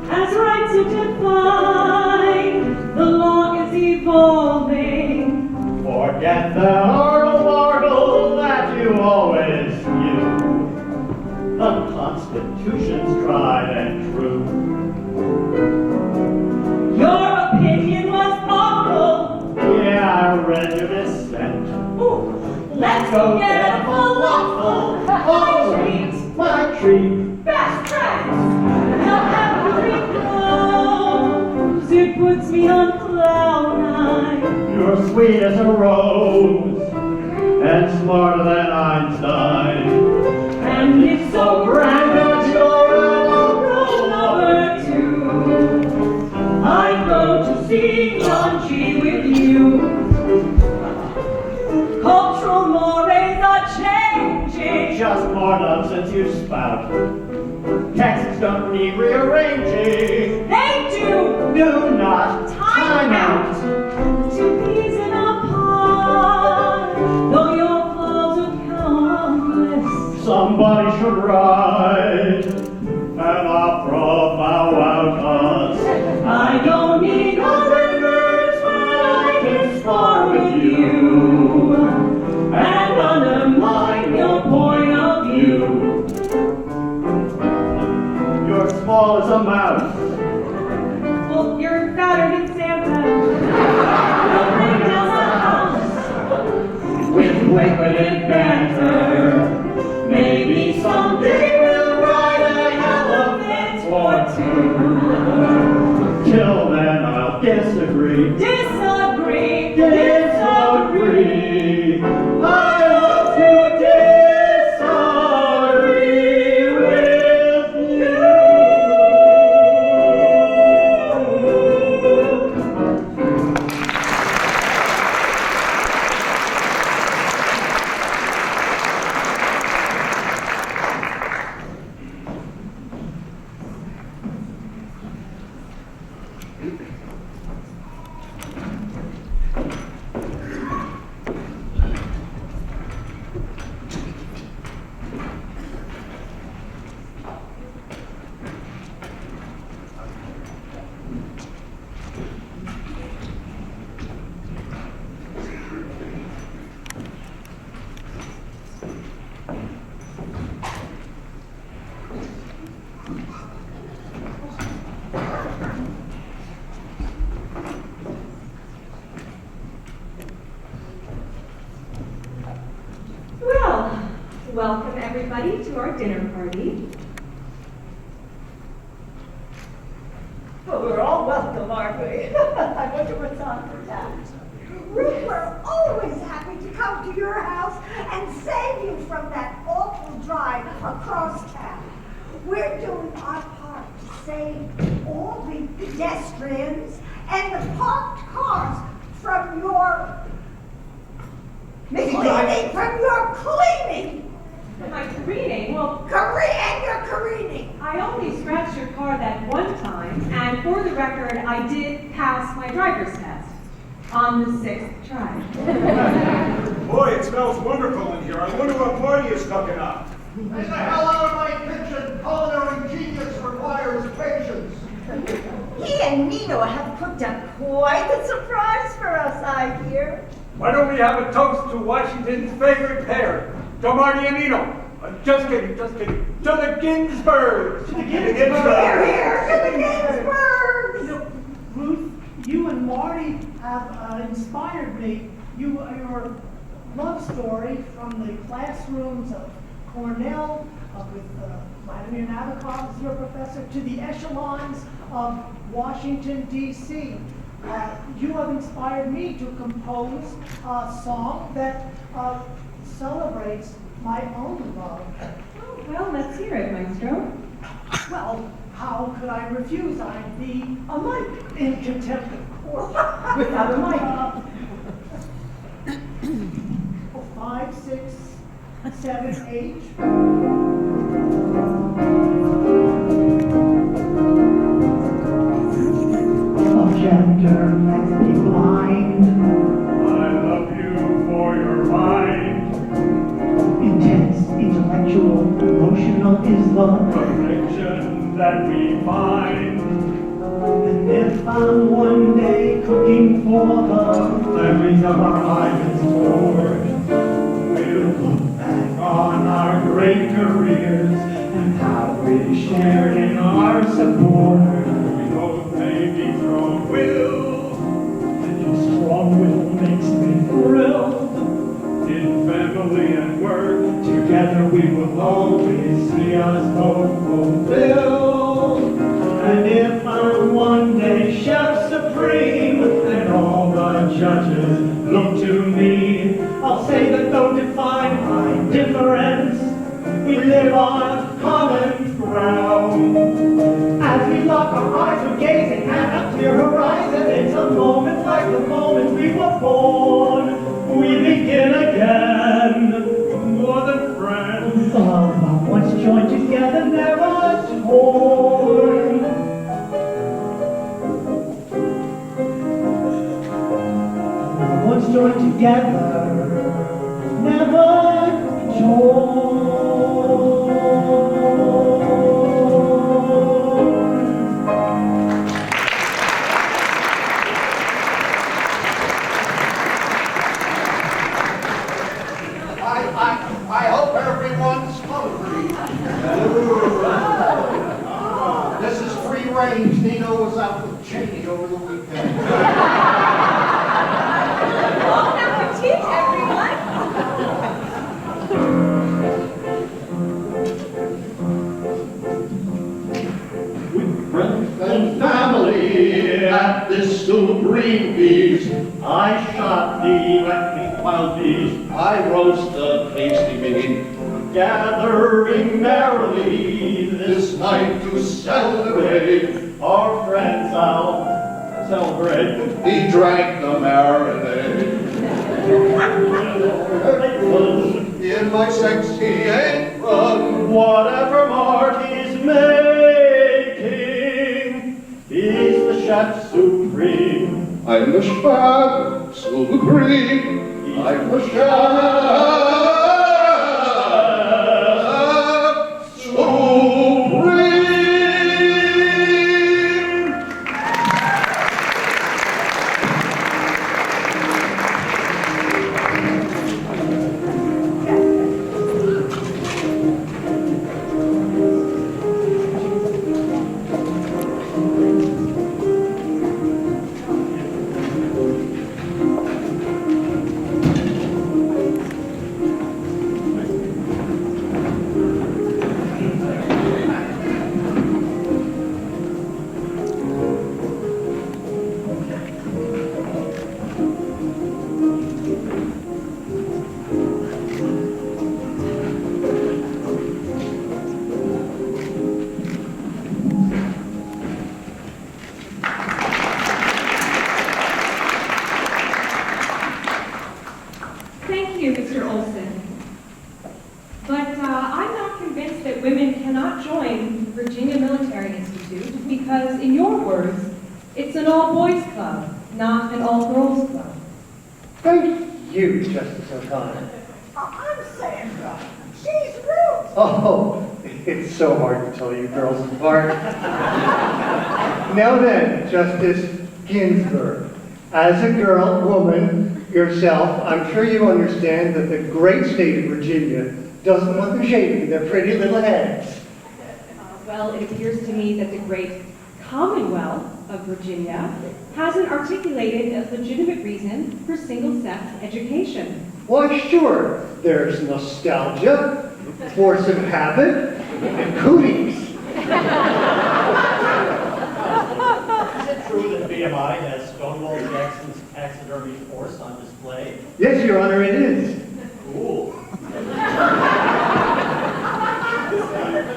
As right to define, the law is evolving. Forget the hurdle that you always knew. The Constitution's tried and true. Your opinion was awful. Yeah, I read your dissent. Let's go get a falafel. Oh, My treat. my treat. Best friends. Now every rose, it puts me on cloud nine. You're sweet as a rose and smarter than Einstein. And it's so grand that you're rule number 2. I go to see John G with you. Cultural mores are changing. Just more nonsense you spout. Texts don't need rearranging. They do. Do not time out. To these in a part, though your flaws are countless. Somebody should write an opera about us. I don't need other nerves when I can spar with you and undermine your point of view. You're small as a mouse. Well, you're fatter than Santa. You'll bring down the house with wit-witted banter. Maybe someday we'll ride an elephant or 2. Till then I'll disagree. Disagree. Disagree. I love to disagree with you. Well, welcome everybody to our dinner party. and the parked cars from your Cleaning. from your cleaning. Am I careening? Well, And you're careening. I only scratched your car that one time, and for the record, I did pass my driver's test on the 6th try. Boy, it smells wonderful in here. I wonder what party is cooking up. Get the hell out of my kitchen! Culinary genius requires patience. He and Nino have cooked up quite a surprise for us, I hear. Why don't we have a toast to Washington's favorite pair, to Marty and Nino? Just kidding. To the Ginsburgs. To the Ginsburgs. Here, to the Ginsburgs. Ruth, you and Marty have inspired me. Your love story from the classrooms of Cornell, with Vladimir Nabokov as your professor, to the echelons of Washington, D.C. You have inspired me to compose a song that celebrates my own love. Oh, well, let's hear it, Maestro. Well, how could I refuse? I'd be a mic in contempt of court without a mic. 5, 6, 7, 8. Chapter makes me blind. I love you for your mind. Intense, intellectual, emotional is the perfection that we find. And if I'm one day cooking for the memories of our Ivan's board, We'll look back on our great careers and how we shared in our support. We both may be strong-willed, and your strong will makes me thrilled. In family and work, together we will always see us both fulfilled. And if I'm one day chef supreme, and all the judges look to me, I'll say that though defined by difference, we live on common ground. As we lock our eyes, we're gazing at a clear horizon. It's a moment like the moment we were born. We begin again, more than friends. Love once joined together, never torn. Love once joined together, never torn. I hope everyone's hungry. This is free range. Nino was out with change over the weekend. Bon appetit, everyone. With friends and family at this supreme feast, I shot the reckoning wild beast, I roast the tasty meat, gathering merrily this night to celebrate our friends out. Celebrate. He drank the marinade. In my sexy apron, whatever Marty's making, he's the chef supreme. I'm the chef supreme. I'm the chef supreme. you, Mr. Olson. But I'm not convinced that women cannot join Virginia Military Institute because, in your words, it's an all-boys club, not an all-girls club. Thank you, Justice O'Connor. I'm Sandra. She's Ruth. Oh, it's so hard to tell you girls apart. Now then, Justice Ginsburg, as a girl, woman, yourself, I'm sure you understand that the great state of Virginia doesn't want them shaving their pretty little heads. Well, it appears to me that the great Commonwealth of Virginia hasn't articulated a legitimate reason for single-sex education. Why, sure, there's nostalgia, force of habit, and cooties. Is it true that BMI has Stonewall Jackson's taxidermy horse on display? Yes, Your Honor, it is. Cool.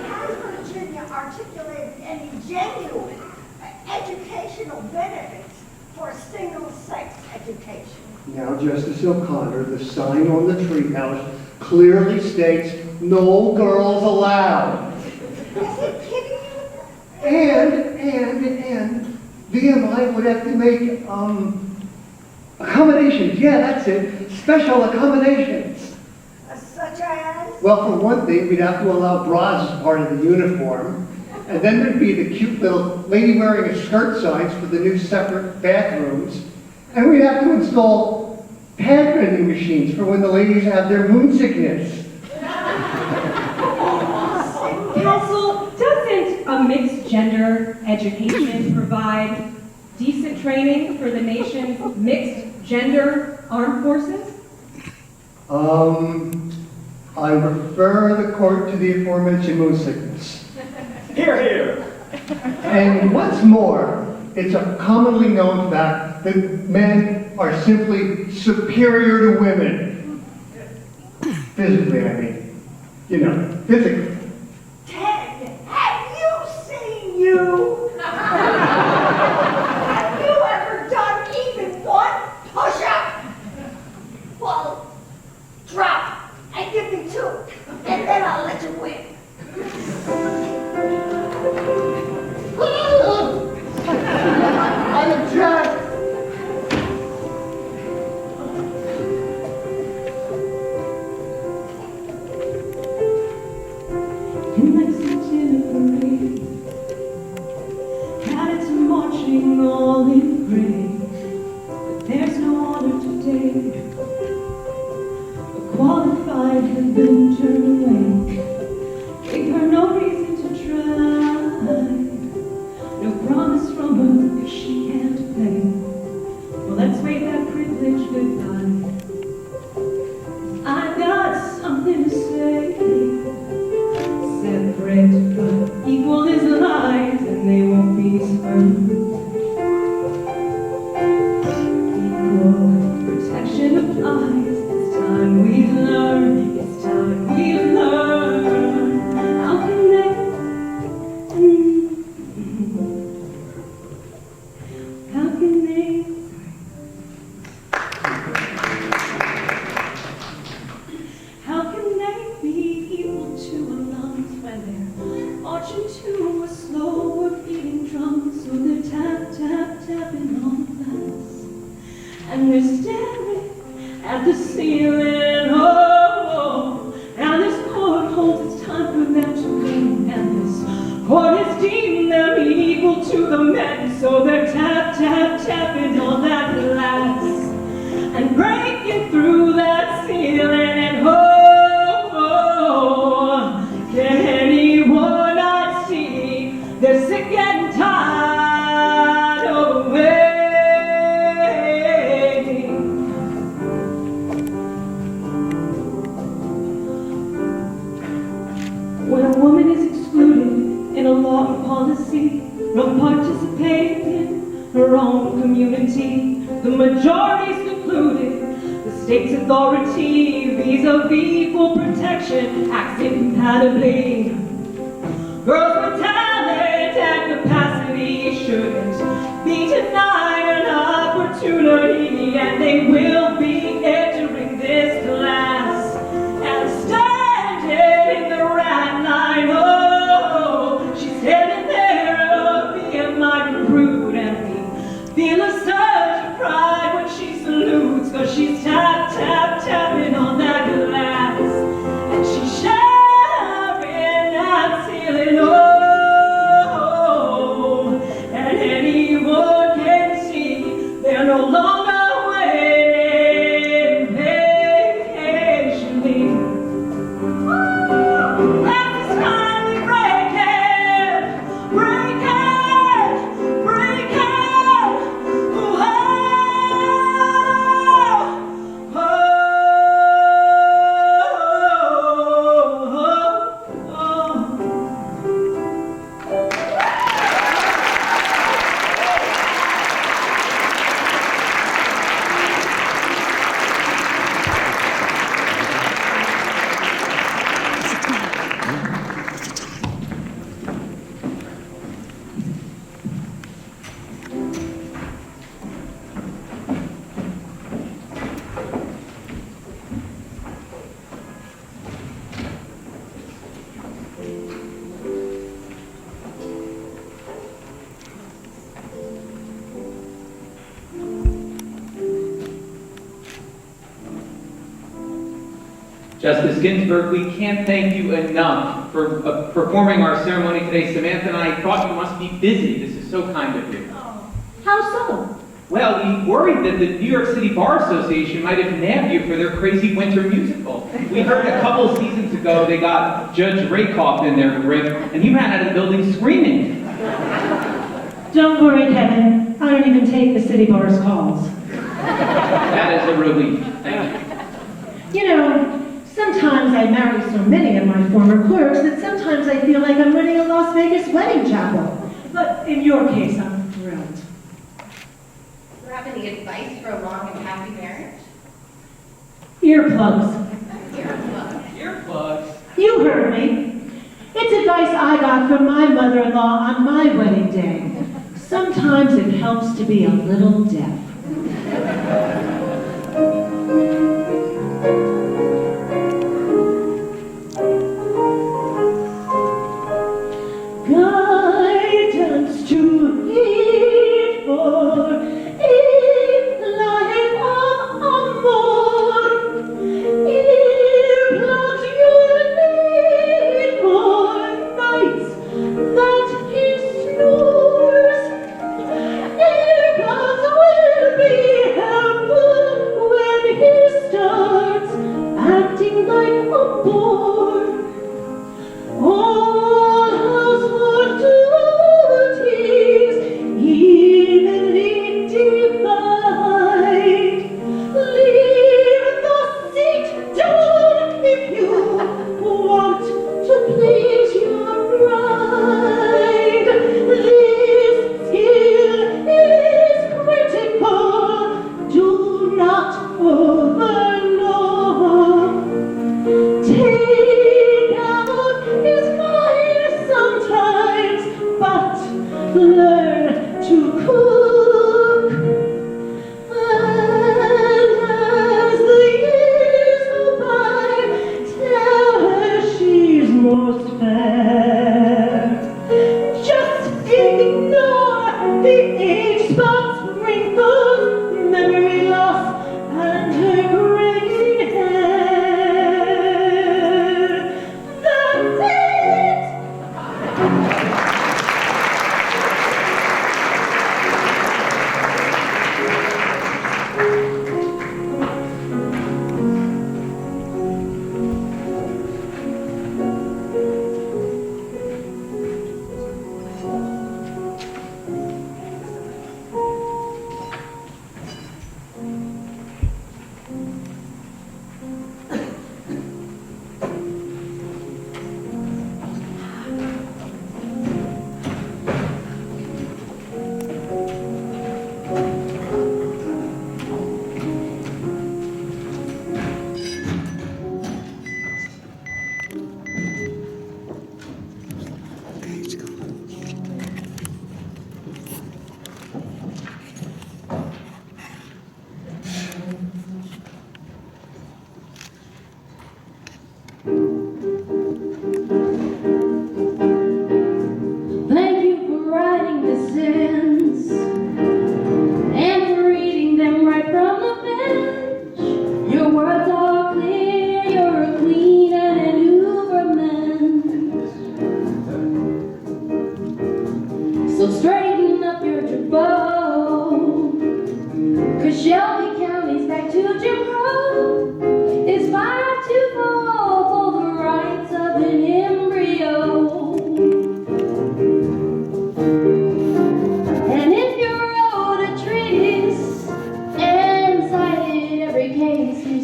Has Virginia articulated any genuine educational benefits for single-sex education? Now, Justice O'Connor, the sign on the treehouse clearly states, "No girls allowed." Is he kidding you? And VMI would have to make, accommodations. Yeah, that's it. Special accommodations. Such as? Well, for one thing, we'd have to allow bras as part of the uniform. And then there'd be the cute little lady wearing a skirt signs for the new separate bathrooms. And we'd have to install pad vending machines for when the ladies have their moon sickness. Counsel, doesn't a mixed gender education provide decent training for the nation's mixed gender armed forces? I refer the court to the aforementioned moon sickness. Here, here. And what's more, it's a commonly known fact that men are simply superior to women. Physically, I mean. You know, physically. Ted, have you seen you? Have you ever done even one push-up? Well, drop and give me two, and then I'll let you win. I object. In Lexington parade, cadets marching all in gray, but there's no honor today. A qualified has been turned away, gave her no reason to try, no promise from her if she can't play. Well, let's wave that privilege goodbye. I've got something to say. Separate but equal is lies, and they won't be spurned. Equal protection applies. It's time we learn. It's time we learn. How can they? How can they? How can they be equal to our lungs when they're marching to a slower beating drum? So they're tap, tap, tapping on the glass, and they're staring at the ceiling. Oh, and this court holds it's time for them to go, and this court has deemed them equal to the men. So they're tap, tap, tapping on that glass, and breaking through that ceiling. And can anyone not see they're sick and tired of waiting? When a woman is excluded in a law or policy from participating in her own community, the majority's concluded the state's authority vis-a-vis equal protection acts incompatibly. Girls with talent and capacity shouldn't be denied an opportunity, and they will be entering this class. So she's tap, tap, tapping on that glass, and she's sharing that ceiling. Oh, and anyone can see they're no longer waiting patiently. Glass is finally breaking, breaking, breaking. Ooh, Justice Ginsburg, we can't thank you enough for performing our ceremony today. Samantha and I thought you must be busy. This is so kind of you. How so? Well, we worried that the New York City Bar Association might have nabbed you for their crazy winter musical. We heard a couple of seasons ago they got Judge Rakoff in their grip, and you ran out of the building screaming. Don't worry, Kevin. I don't even take the city bar's calls. That is a relief. Thank you. You know, sometimes I marry so many of my former clerks that sometimes I feel like I'm running a Las Vegas wedding chapel. But in your case, I'm thrilled. Do you have any advice for a long and happy marriage? Earplugs. Earplugs? You heard me. It's advice I got from my mother-in-law on my wedding day. Sometimes it helps to be a little deaf. Guidance to lead for a life of amor. Earplugs you need for nights that he snores. Earplugs will be helpful when he starts acting like a bore. All household duties evenly divide. Leave the seat down if you want to please your bride. This skill is critical. Do not overload. Take out is fine sometimes, but learn to cook. And as the years go by, tell her she's most fair. Just ignore the age spots, wrinkles, memory loss, and her graying hair. That's it!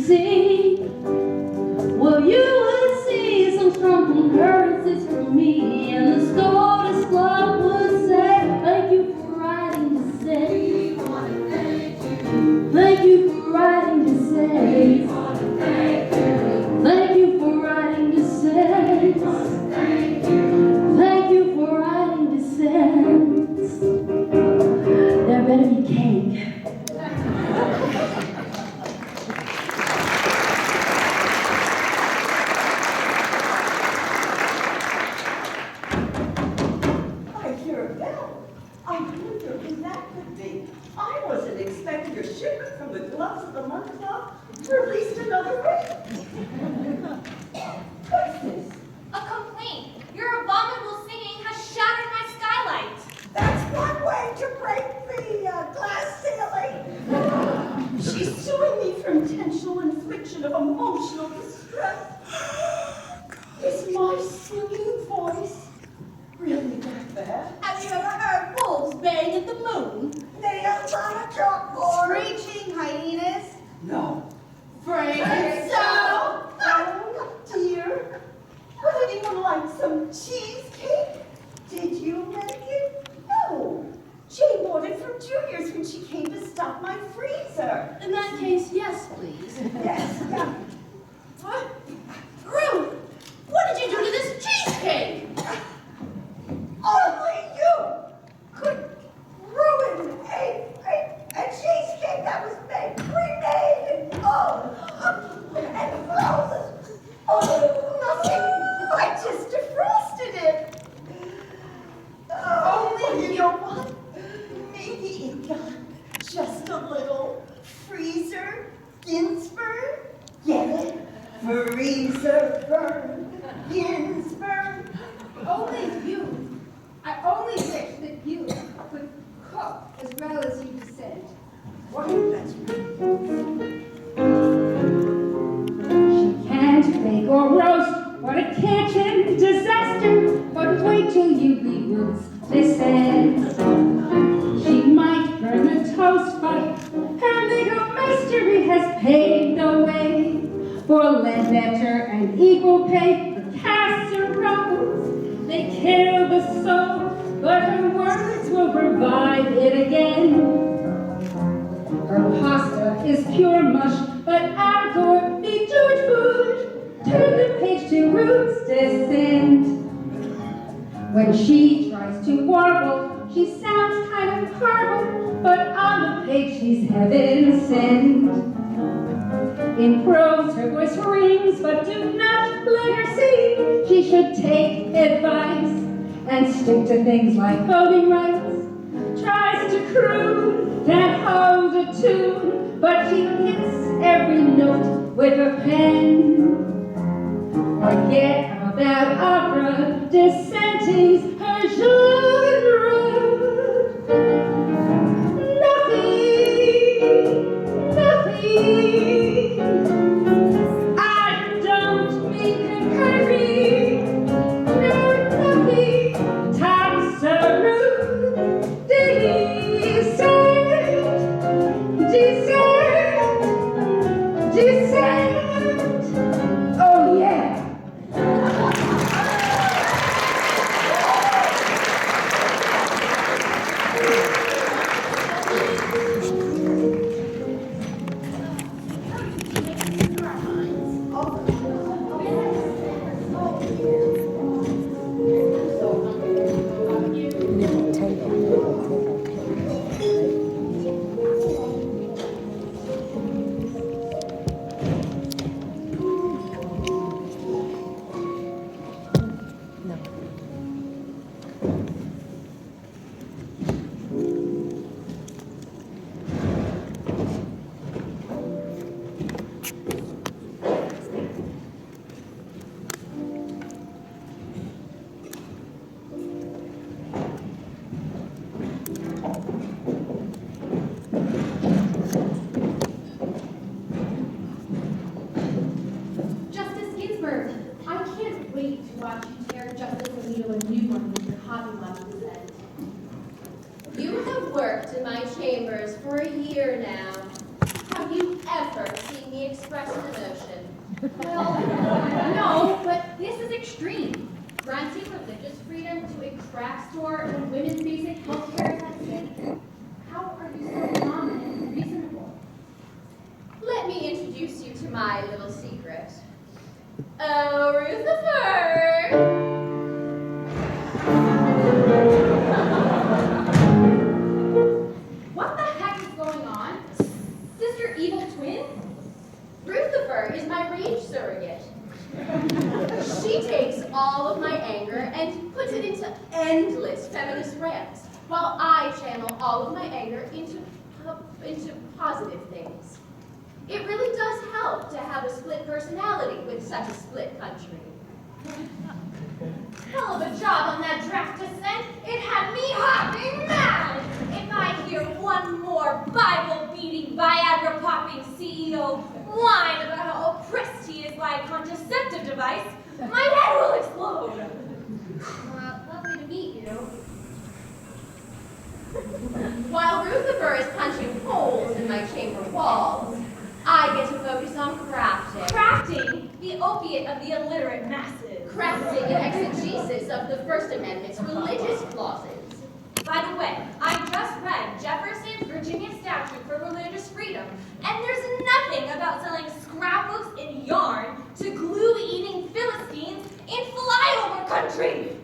see. Well, you would see some strong concurrences from me, and the Scottish Club would say, thank you for writing to say. We want to thank you. Thank you for writing to say. We want to thank you. Thank you for writing to say. We want to thank you. Thank you for writing to say. There better be cake. I hear a bell. I wonder who that could be. I wasn't expecting a shipment from the Gloves of the Month Club for at least another week. What's this? A complaint. Your abominable singing has shattered my skylight. That's one way to break the glass ceiling. She's suing me for intentional infliction of emotional distress. Is my singing voice really that bad? Have you ever heard wolves baying at the moon? Nails on a chalkboard. Screeching hyenas? No. Afraid so? Oh, dear. Would anyone like some cheesecake? Did you make it? No. Jay bought it from Junior's when she came to stock my freezer. In that case, yes, please. Yes, yeah. What? Ruth, what did you do to this cheesecake? Only you could ruin a cheesecake that was made pre-made and frozen. Oh, nothing. I just defrosted it. Only you know what? Maybe it got just a little freezer Ginsburg. Get it? Freezer burn Ginsburg. Only you. I only wish that you could cook as well as you descend. What? That's She can't bake or roast. What a kitchen disaster. But wait till you leave Ruth's descent. She might burn the toast, but her legal mastery has paved the way for Ledbetter and equal pay for casseroles. They kill the soul, but her words will revive it again. Her pasta is pure mush, but Alcor be George Bush. Turn the page to Ruth's descent. When she tries to warble, she sounds kind of horrible, but on the page she's heaven sent. In prose her voice rings, but do not let her sing. She should take advice and stick to things like voting rights. Tries to croon, can't hold a tune, but she hits every note with her pen. Forget about opera, dissenting's her genre. Nothing. I don't mean concurring. No, nothing. Taxaroot, descent. Oh yeah. Justice Ginsburg, I can't wait to watch you tear Justice Alito a new one with your Hobby Lobby dissent. You have worked in my chambers for a year now. Have you ever seen me express an emotion? Well, no, but this is extreme. Granting religious freedom to a craft store when women's basic health care is at stake. How are you so common and reasonable? Let me introduce you to my little secret. Oh, Rutherford! What the heck is going on? Sister Evil Twin? Rutherford is my rage surrogate. She takes all of my anger and puts it into endless feminist rants, while I channel all of my anger into positive things. It really does help to have a split personality with such a split country. Hell of a job on that draft dissent. It had me hopping mad. If I hear one more Bible-beating, Viagra-popping CEO whine about how oppressed he is by a contraceptive device, my head will explode. Lovely to meet you. While Rutherford is punching holes in my chamber walls, I get to focus on crafting. Crafting? The opiate of the illiterate masses. Crafting an exegesis of the First Amendment's religious clauses. By the way, I just read Jefferson's Virginia Statute for Religious Freedom, and there's nothing about selling scrapbooks and yarn to glue-eating Philistines in flyover country.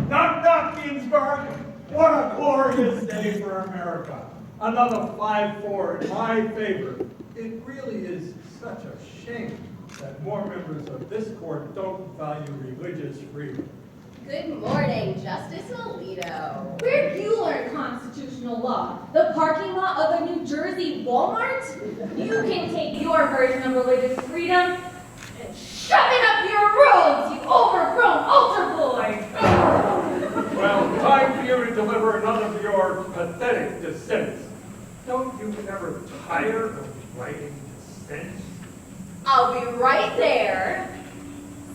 Knock, knock, Ginsburg. What a glorious day for America. Another 5-4 in my favor. It really is such a shame that more members of this court don't value religious freedom. Good morning, Justice Alito. Where'd you learn constitutional law? The parking lot of a New Jersey Walmart? You can take your version of religious freedom and shove it up your roads, you overgrown altar boy! Well, time for you to deliver another of your pathetic dissents. Don't you ever tire of writing dissents? I'll be right there.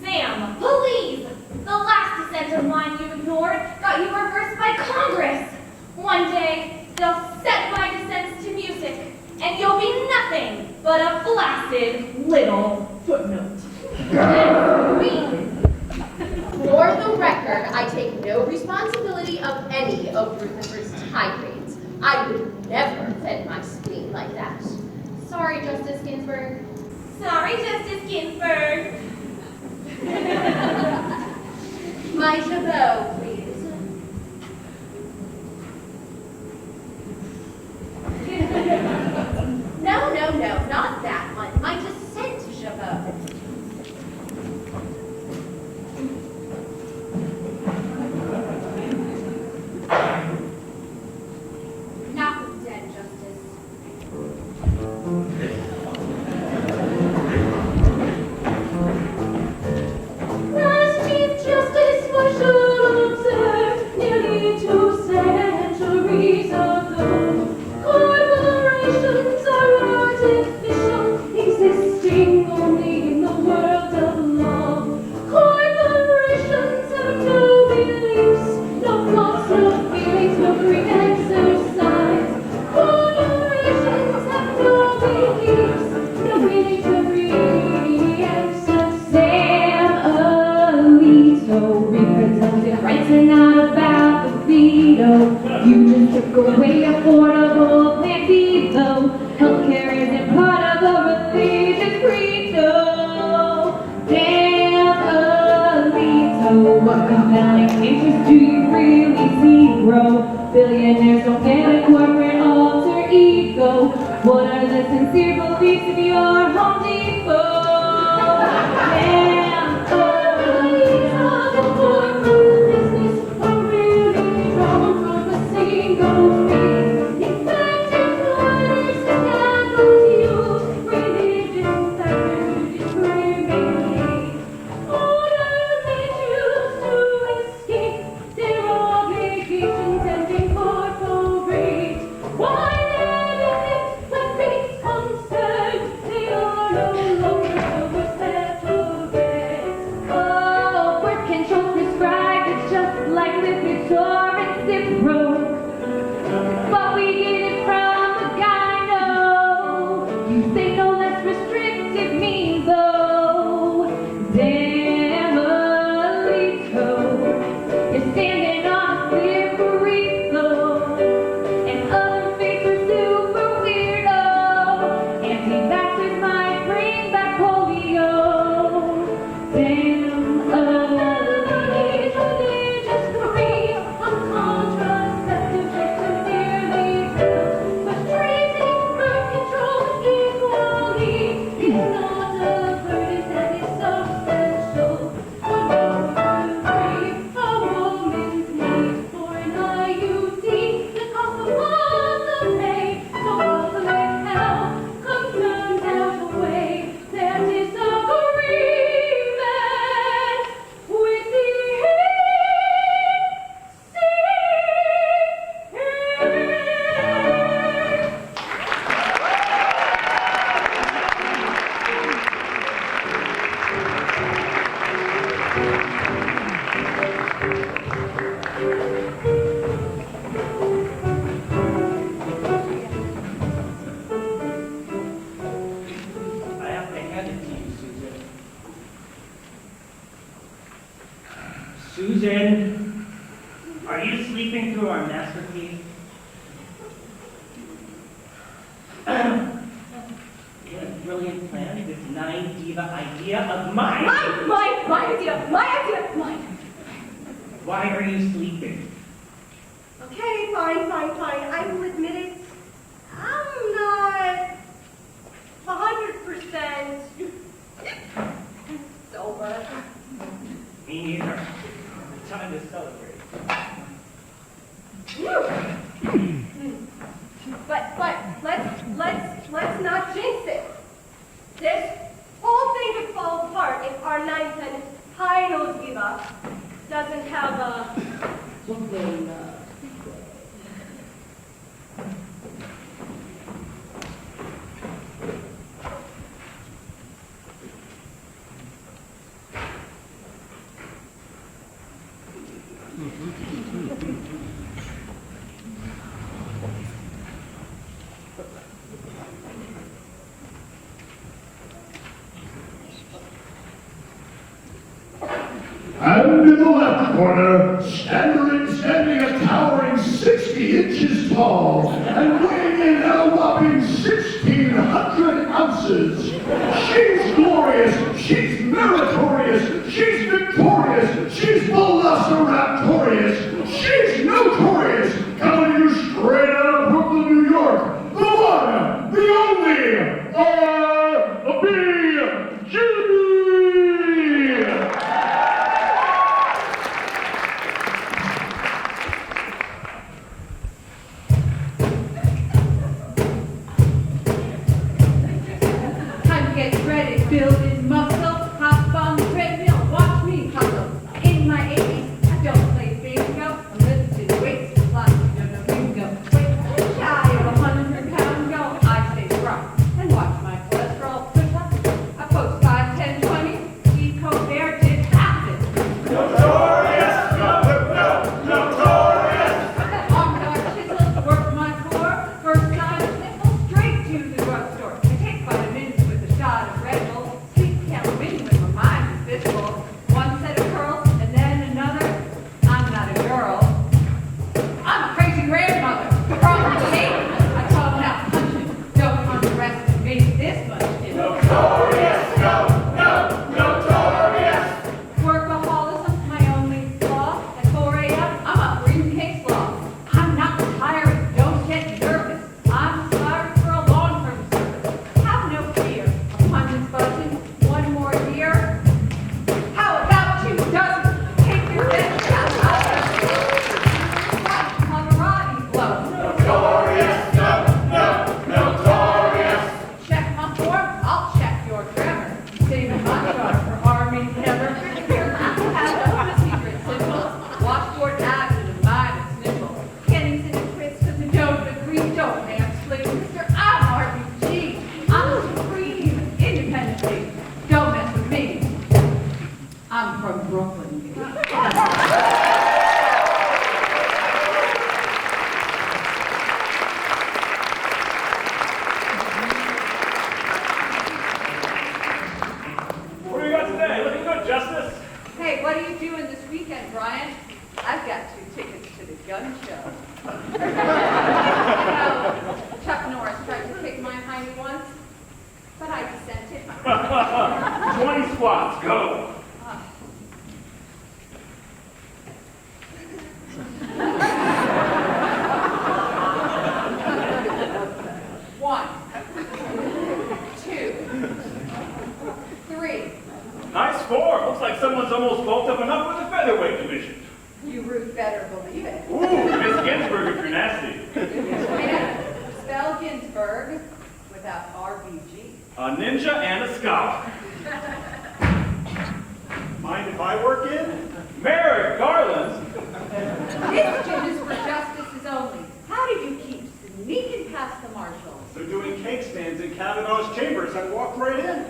Sam, please! The last dissent of mine you ignored got you reversed by Congress. One day, they'll set my dissents to music, and you'll be nothing but a flaccid little footnote. For the record, I take no responsibility of any of Rutherford's tirades. I would never vent my spleen like that. Sorry, Justice Ginsburg. Sorry, Justice Ginsburg. My jabot, please. No, not that one. My dissent jabot. Not dead, Justice. Last Chief Justice Marshall observed nearly 2 centuries ago, corporations are artificial, existing only in the world of law. Corporations have no beliefs, no thoughts, no feelings, no free exercise. Corporations have no beliefs, no feelings, no free exercise. So reproductive rights are not about the veto. You just took away affordable plan B, though. Healthcare isn't part of a religious credo. Damn Alito, what compelling interest do you really see, bro? Billionaires don't get a corporate alter ego. What are the sincere beliefs of your Home Depot? Damn Why then, when faith comes, they are no longer What a brilliant plan, this 9-diva idea of mine. My idea. Why are you sleeping? Okay, fine. I will admit it. I'm not 100% sober. Me neither. Time to celebrate. But let's not jinx it. This whole thing could fall apart if our ninth and final diva doesn't have a something. And in the left corner, standing a towering 60 inches tall, and weighing in at a whopping 1,600 ounces. She's glorious, she's meritorious, she's victorious, she's velociraptorious, she's notorious, coming to you straight out of Brooklyn, New York, the one, the only, R.B.G. Building muscle, hop on the treadmill, watch me hustle. In my 80s, I don't play bingo. I'm lifting weights, lots of bingo. Wait, shy of 100 pounds, go. I stay strong and watch my cholesterol push up. I post 5, 10, 20. Steve Colbert did half it. Notorious! Notorious! Arm chisel, work my core. First time sniffle, straight to the drugstore. I take vitamins with a shot of Red Bull. One set of curls and then another. I'm not a girl. I'm a crazy grandmother. From the hate, I told out punching. Don't underestimate me this much. Notorious! Notorious! Workaholism, my only flaw. At 4 a.m., I'm up reading case law. I'm not retiring. Don't get nervous. I'm retired for a long-term service. Have no fear. Appointments buzzing. One more year. I'm from Brooklyn. What do we got today? Looking good, Justice. Hey, what are you doing this weekend, Brian? I've got 2 tickets to the gun show. You know, Chuck Norris tried to kick my hiney once, but I dissented. 20 squats, go. One, 2, 3. Nice form. Looks like someone's almost bulked up enough for the featherweight division. You root better believe it. Ooh, Miss Ginsburg if you're nasty. And spell Ginsburg without RBG. A ninja and a scholar. Mind if I work in? Merrick Garland. This gym is for justices only. How do you keep sneaking past the marshals? They're doing cake stands in Kavanaugh's chambers. I walked right in.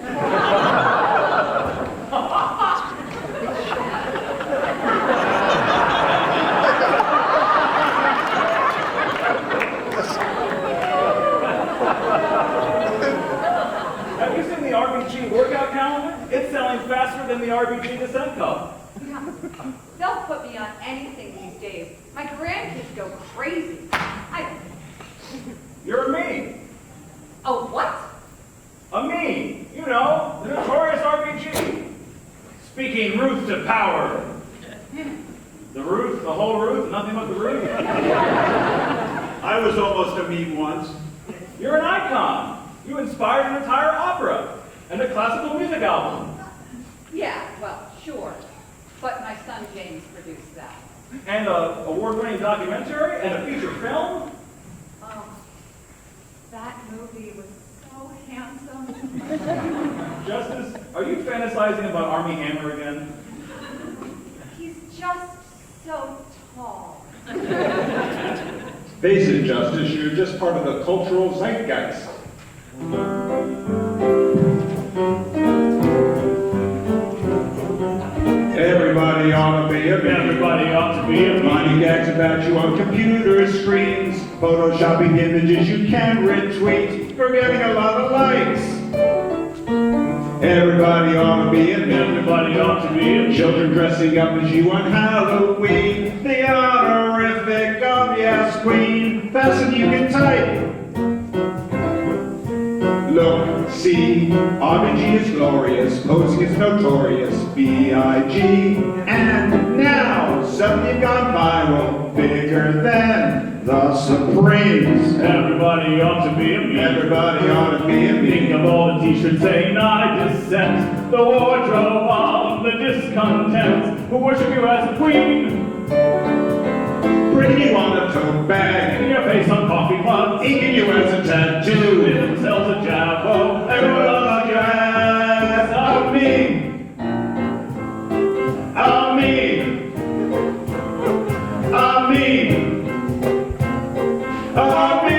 Have you seen the RBG workout calendar? It's selling faster than the RBG Descent Cup. They'll put me on anything these days. My grandkids go crazy. You're me. A what? A me, you know, the notorious RPG. Speaking Ruth to power. The Ruth, the whole Ruth, nothing but the Ruth. I was almost a me once. You're an icon. You inspired an entire opera and a classical music album. Yeah, well, sure. But my son James produced that. And an award-winning documentary and a feature film. That movie was so handsome. Justice, are you fantasizing about Armie Hammer again? He's just so tall. Face it, Justice, you're just part of the cultural zeitgeist. Everybody ought to be a man. Everybody ought to be a man. Finding gags about you on computer screens, photoshopping images you can retweet, forgetting a lot of likes. Everybody ought to be a man. Everybody ought to be a man. Children dressing up as you on Halloween, the honorific of yes queen. Fasten you can type. Look, see, RBG is glorious, posing is notorious, B.I.G. And now, something gone viral, bigger than the Supremes. Everybody ought to be a me. Everybody ought to be a me. Think of all the t-shirts saying I dissent, the wardrobe of the discontents who worship you as a queen. Bring you on a tote bag, Your face on coffee mugs, inking you as a tattoo. Give themselves a jabbo, everyone on the grass of me. Of me. Of me. Of me.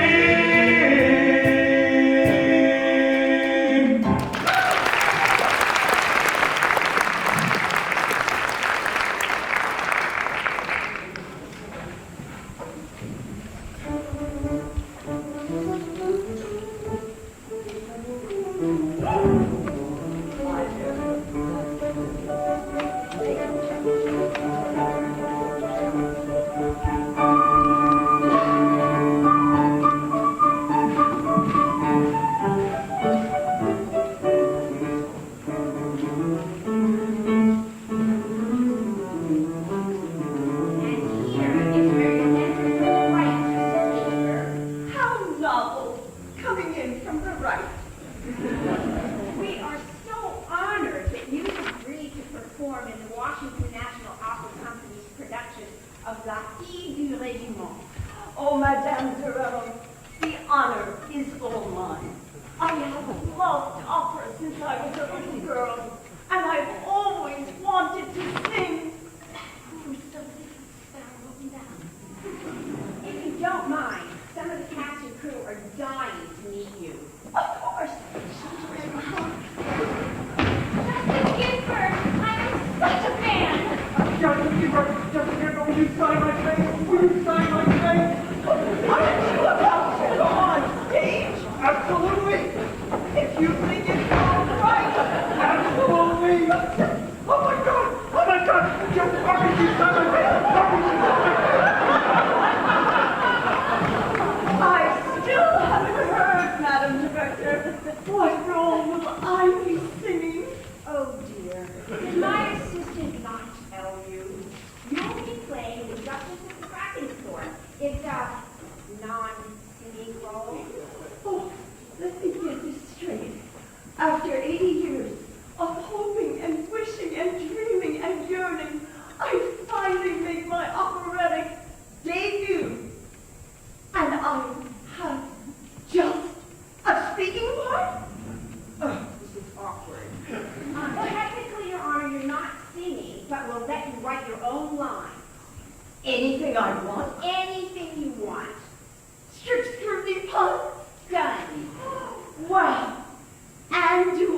And do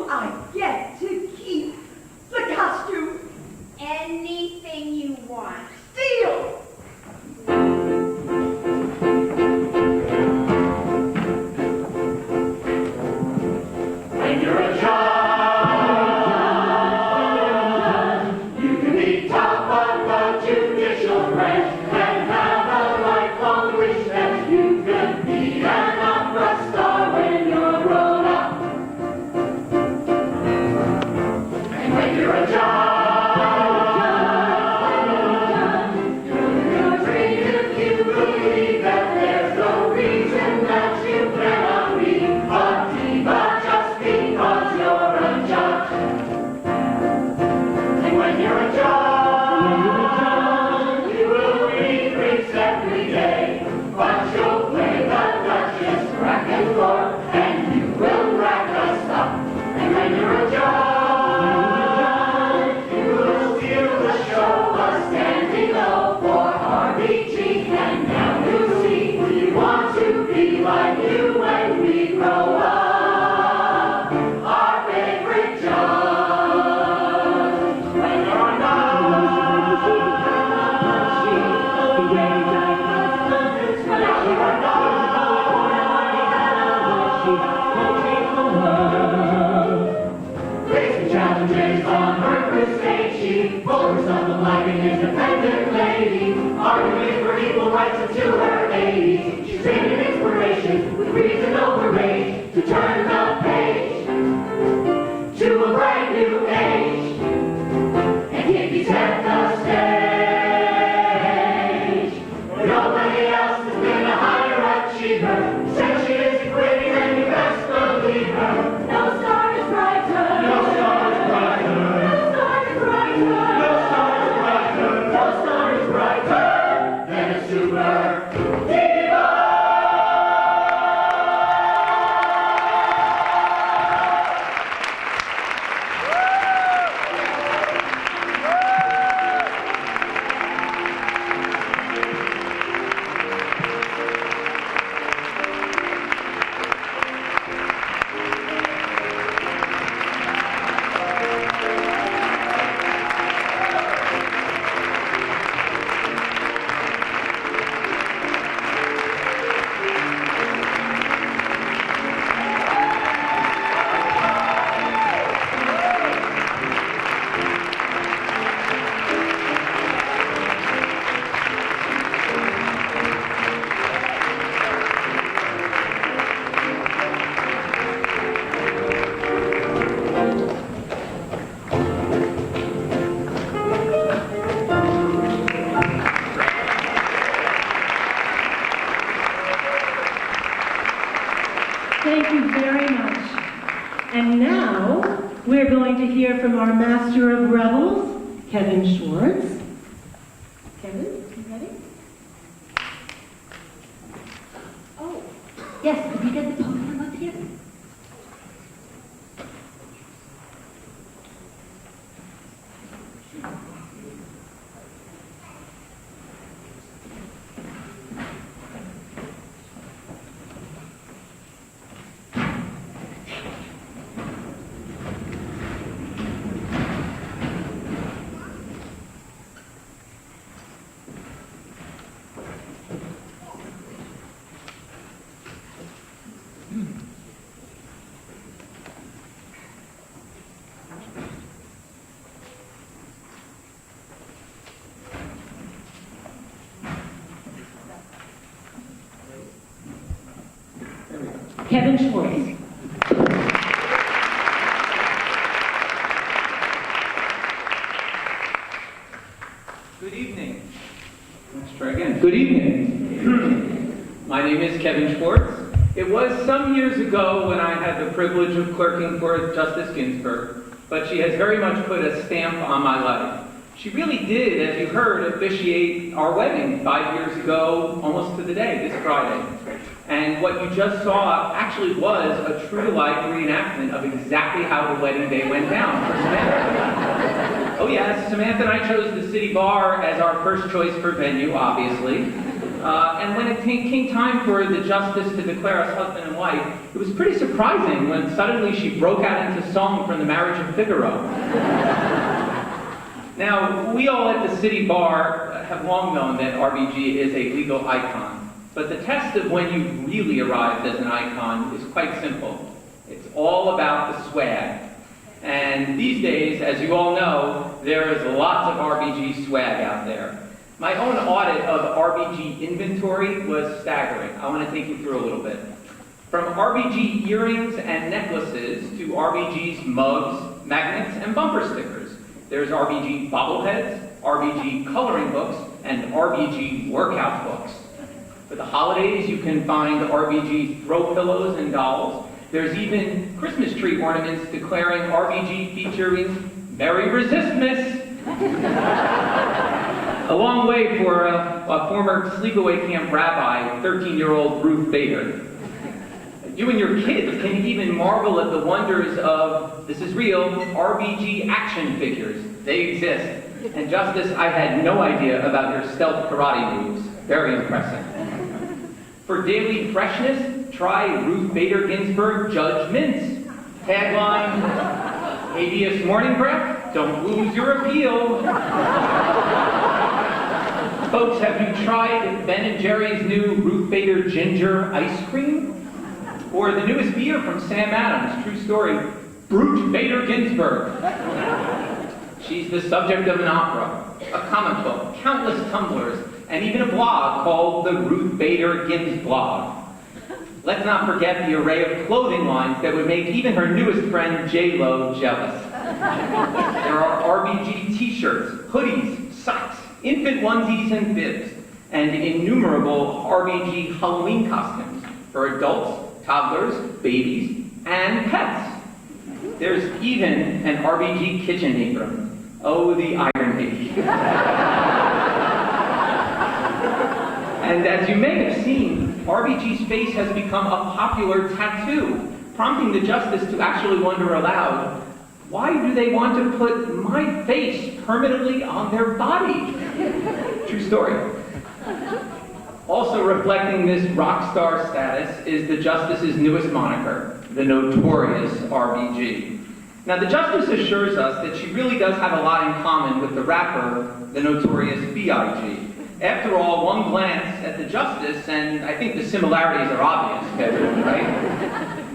will change the world. Facing challenges on her crusade, she pulled herself up like an independent lady, arguing for equal rights into her 80s. She's been an inspiration with reason over rage to turn the page to a bright new age. And hippies set the stage. Nobody else has been a higher achiever. Said she isn't quitting, and you best believe her. No star is brighter. No star is brighter. No star is brighter. No star is brighter. No star is brighter than a super diva. Thank you very much. And now, we're going to hear from our Master of Rebels, Kevin Schwartz. Kevin, you ready? Oh, yes, could you get the podium up here? Kevin Schwartz. Good evening. Let's try again. Good evening. My name is Kevin Schwartz. It was some years ago when I had the privilege of clerking for Justice Ginsburg, but she has very much put a stamp on my life. She really did, as you heard, officiate our wedding 5 years ago, almost to the day, this Friday. And what you just saw actually was a true-to-life reenactment of exactly how the wedding day went down for Samantha. Oh yes, Samantha and I chose the City Bar as our first choice for venue, obviously. And when it came time for the justice to declare us husband and wife, it was pretty surprising when suddenly she broke out into song from The Marriage of Figaro. Now, we all at the City Bar have long known that RBG is a legal icon, but the test of when you really arrived as an icon is quite simple. It's all about the swag. And these days, as you all know, there is lots of RBG swag out there. My own audit of RBG inventory was staggering. I want to take you through a little bit. From RBG earrings and necklaces to RBG's mugs, magnets, and bumper stickers. There's RBG bobbleheads, RBG coloring books, and RBG workout books. For the holidays, you can find RBG throw pillows and dolls. There's even Christmas tree ornaments declaring RBG featuring Merry Resistmas. A long way for a former sleepaway camp rabbi, 13-year-old Ruth Bader. You and your kids can even marvel at the wonders of, this is real, RBG action figures. They exist. And Justice, I had no idea about your stealth karate moves. Very impressive. For daily freshness, try Ruth Bader Ginsburg Judge Mints. Tagline, habeas morning breath, don't lose your appeal. Folks, have you tried Ben & Jerry's new Ruth Bader Ginger ice cream? Or the newest beer from Sam Adams, true story, Ruth Bader Ginsburg. She's the subject of an opera, a comic book, countless tumblers, and even a blog called the Ruth Bader Ginsburg blog. Let's not forget the array of clothing lines that would make even her newest friend, J-Lo, jealous. There are RBG t-shirts, hoodies, socks, infant onesies and bibs, and innumerable RBG Halloween costumes for adults, toddlers, babies, and pets. There's even an RBG kitchen apron. Oh, the irony. And as you may have seen, RBG's face has become a popular tattoo, prompting the justice to actually wonder aloud, why do they want to put my face permanently on their body? True story. Also reflecting this rock star status is the justice's newest moniker, the notorious RBG. Now, the justice assures us that she really does have a lot in common with the rapper, the notorious B.I.G. After all, one glance at the justice, and I think the similarities are obvious, Kevin, right?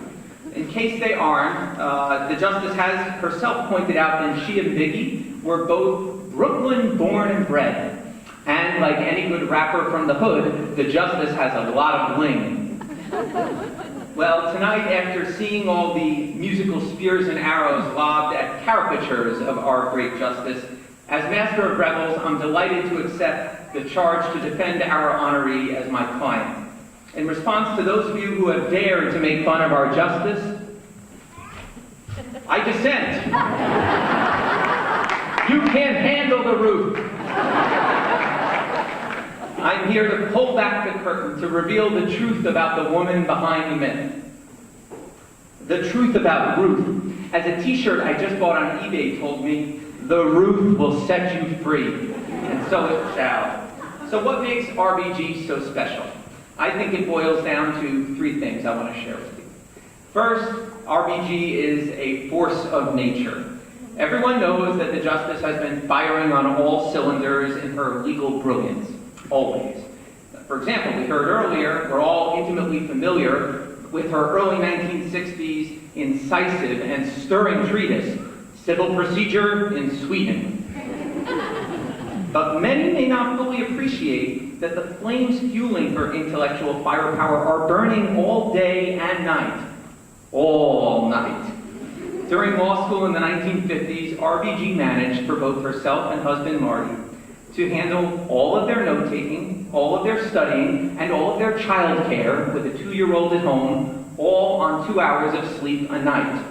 In case they aren't, the justice has herself pointed out that she and Biggie were both Brooklyn born and bred. And like any good rapper from the hood, the justice has a lot of bling. Well, tonight, after seeing all the musical spears and arrows lobbed at caricatures of our great justice, as Master of Rebels, I'm delighted to accept the charge to defend our honoree as my client. In response to those of you who have dared to make fun of our justice, I dissent. You can't handle the Ruth. I'm here to pull back the curtain to reveal the truth about the woman behind the myth. The truth about Ruth. As a t-shirt I just bought on eBay told me, the Ruth will set you free. And so it shall. So what makes RBG so special? I think it boils down to three things I want to share with you. First, RBG is a force of nature. Everyone knows that the justice has been firing on all cylinders in her legal brilliance. Always. For example, we heard earlier, we're all intimately familiar with her early 1960s incisive and stirring treatise, Civil Procedure in Sweden. But many may not fully appreciate that the flames fueling her intellectual firepower are burning all day and night. All night. During law school in the 1950s, RBG managed for both herself and husband Marty to handle all of their note-taking, all of their studying, and all of their child care with a 2-year-old at home, all on 2 hours of sleep a night.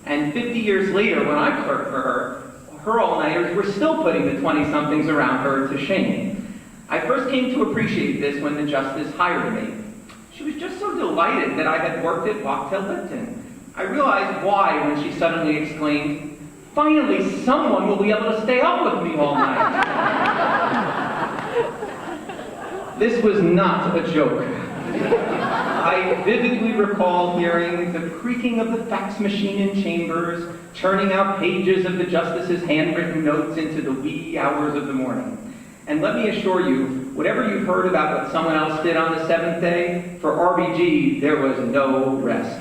And 50 years later, when I clerked for her all-nighters were still putting the 20-somethings around her to shame. I first came to appreciate this when the justice hired me. She was just so delighted that I had worked at Wachtell Lipton. I realized why when she suddenly exclaimed, "Finally, someone will be able to stay up with me all night." This was not a joke. I vividly recall hearing the creaking of the fax machine in chambers, churning out pages of the justice's handwritten notes into the wee hours of the morning. And let me assure you, whatever you've heard about what someone else did on the 7th day, for RBG, there was no rest.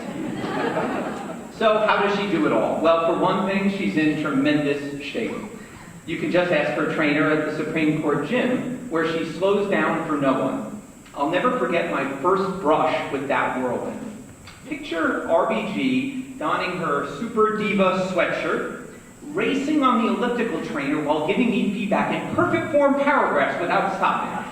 So how does she do it all? Well, for one thing, she's in tremendous shape. You can just ask her trainer at the Supreme Court gym, where she slows down for no one. I'll never forget my first brush with that whirlwind. Picture RBG donning her Super Diva sweatshirt, racing on the elliptical trainer while giving me feedback in perfect form paragraphs without stopping.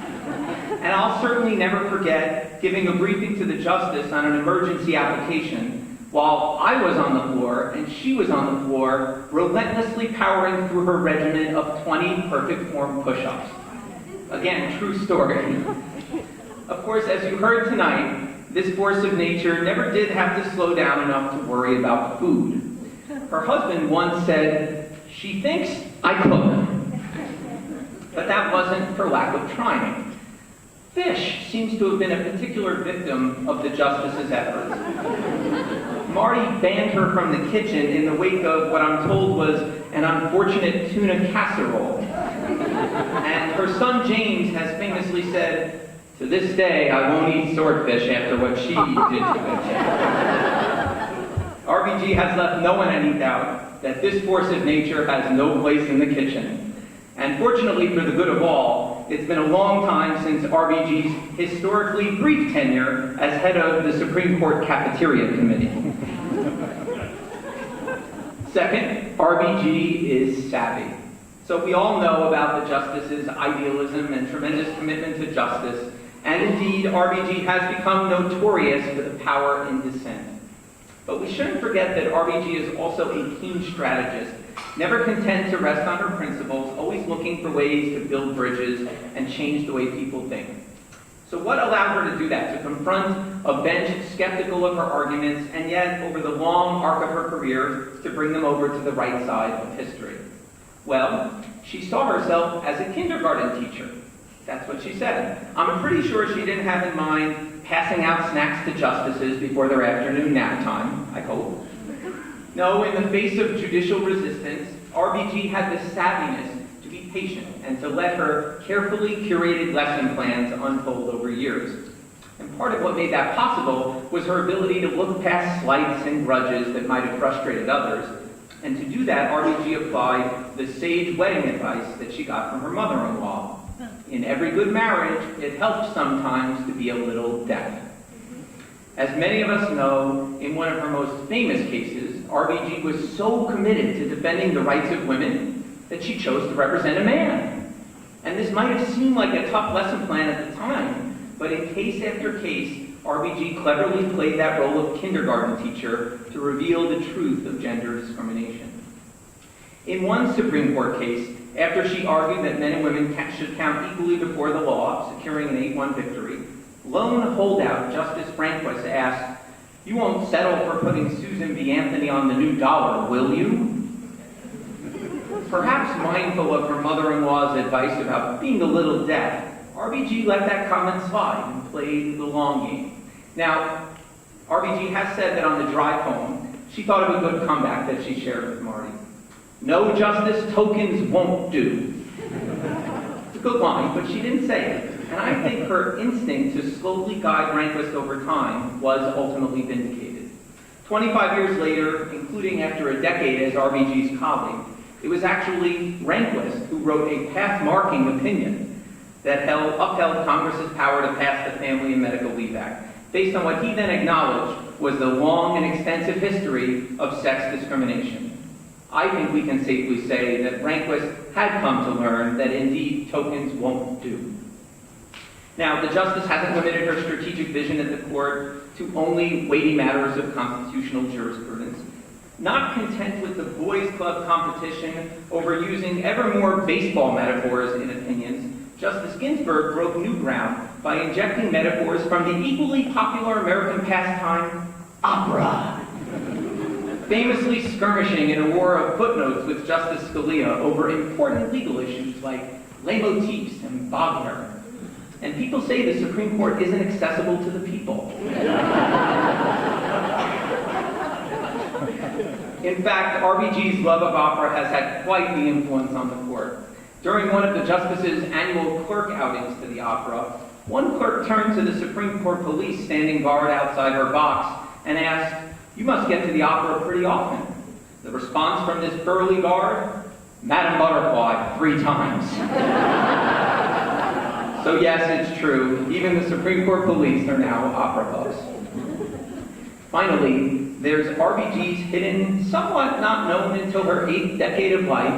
And I'll certainly never forget giving a briefing to the justice on an emergency application while I was on the floor and she was on the floor, relentlessly powering through her regimen of 20 perfect form push-ups. Again, true story. Of course, as you heard tonight, this force of nature never did have to slow down enough to worry about food. Her husband once said, "She thinks I cook." But that wasn't for lack of trying. Fish seems to have been a particular victim of the justice's efforts. Marty banned her from the kitchen in the wake of what I'm told was an unfortunate tuna casserole. And her son James has famously said, To this day, I won't eat swordfish after what she did to it. RBG has left no one any doubt that this force of nature has no place in the kitchen. And fortunately for the good of all, it's been a long time since RBG's historically brief tenure as head of the Supreme Court Cafeteria Committee. Second, RBG is savvy. So we all know about the justice's idealism and tremendous commitment to justice, and indeed, RBG has become notorious for the power in dissent. But we shouldn't forget that RBG is also a keen strategist, never content to rest on her principles, always looking for ways to build bridges and change the way people think. So what allowed her to do that, to confront a bench skeptical of her arguments, and yet, over the long arc of her career, to bring them over to the right side of history? Well, she saw herself as a kindergarten teacher. That's what she said. I'm pretty sure she didn't have in mind passing out snacks to justices before their afternoon nap time, I hope. No, in the face of judicial resistance, RBG had the savviness to be patient and to let her carefully curated lesson plans unfold over years. And part of what made that possible was her ability to look past slights and grudges that might have frustrated others. And to do that, RBG applied the sage wedding advice that she got from her mother-in-law. In every good marriage, it helps sometimes to be a little deaf. As many of us know, in one of her most famous cases, RBG was so committed to defending the rights of women that she chose to represent a man. And this might have seemed like a tough lesson plan at the time, but in case after case, RBG cleverly played that role of kindergarten teacher to reveal the truth of gender discrimination. In one Supreme Court case, after she argued that men and women should count equally before the law, securing an 8-1 victory, lone holdout Justice Rehnquist asked, "You won't settle for putting Susan B. Anthony on the new dollar, will you?" Perhaps mindful of her mother-in-law's advice about being a little deaf, RBG let that comment slide and played the long game. Now, RBG has said that on the drive home, she thought of a good comeback that she shared with Marty. "No justice tokens won't do." It's a good line, but she didn't say it. And I think her instinct to slowly guide Rehnquist over time was ultimately vindicated. 25 years later, including after a decade as RBG's colleague, it was actually Rehnquist who wrote a path-marking opinion that upheld Congress's power to pass the Family and Medical Leave Act, based on what he then acknowledged was the long and extensive history of sex discrimination. I think we can safely say that Rehnquist had come to learn that indeed tokens won't do. Now, the justice hasn't limited her strategic vision at the court to only weighty matters of constitutional jurisprudence. Not content with the boys' club competition over using ever more baseball metaphors in opinions, Justice Ginsburg broke new ground by injecting metaphors from the equally popular American pastime, opera. Famously skirmishing in a war of footnotes with Justice Scalia over important legal issues like leitmotifs and Wagner. And people say the Supreme Court isn't accessible to the people. In fact, RBG's love of opera has had quite the influence on the court. During one of the justice's annual clerk outings to the opera, one clerk turned to the Supreme Court police standing guard outside her box and asked, "You must get to the opera pretty often." The response from this burly guard, "Madam Butterfly, 3 times." So yes, it's true. Even the Supreme Court police are now opera buffs. Finally, there's RBG's hidden, somewhat not known until her 8th decade of life,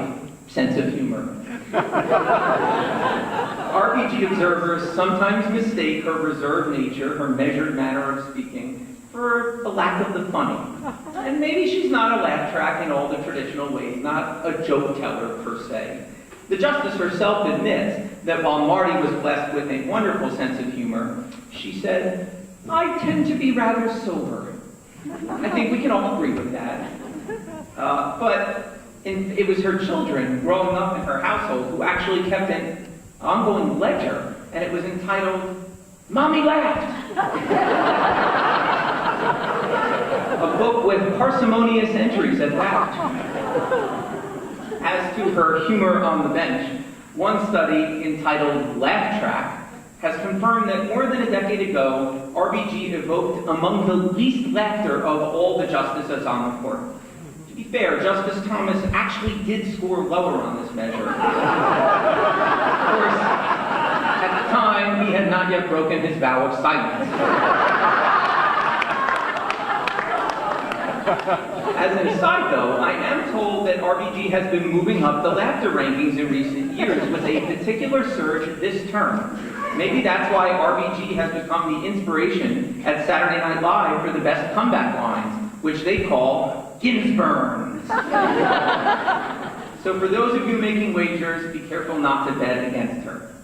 sense of humor. RBG observers sometimes mistake her reserved nature, her measured manner of speaking, for the lack of the funny. And maybe she's not a laugh track in all the traditional ways, not a joke teller per se. The justice herself admits that while Marty was blessed with a wonderful sense of humor, she said, "I tend to be rather sober." I think we can all agree with that. It was her children growing up in her household who actually kept an ongoing ledger, and it was entitled, "Mommy Laughed." A book with parsimonious entries at that. As to her humor on the bench, one study entitled Laugh Track has confirmed that more than a decade ago, RBG evoked among the least laughter of all the justices on the court. To be fair, Justice Thomas actually did score lower on this measure. Of course, at the time, he had not yet broken his vow of silence. As an aside, though, I am told that RBG has been moving up the laughter rankings in recent years with a particular surge this term. Maybe that's why RBG has become the inspiration at Saturday Night Live for the best comeback lines, which they call Ginsburgs. So for those of you making wagers, be careful not to bet against her.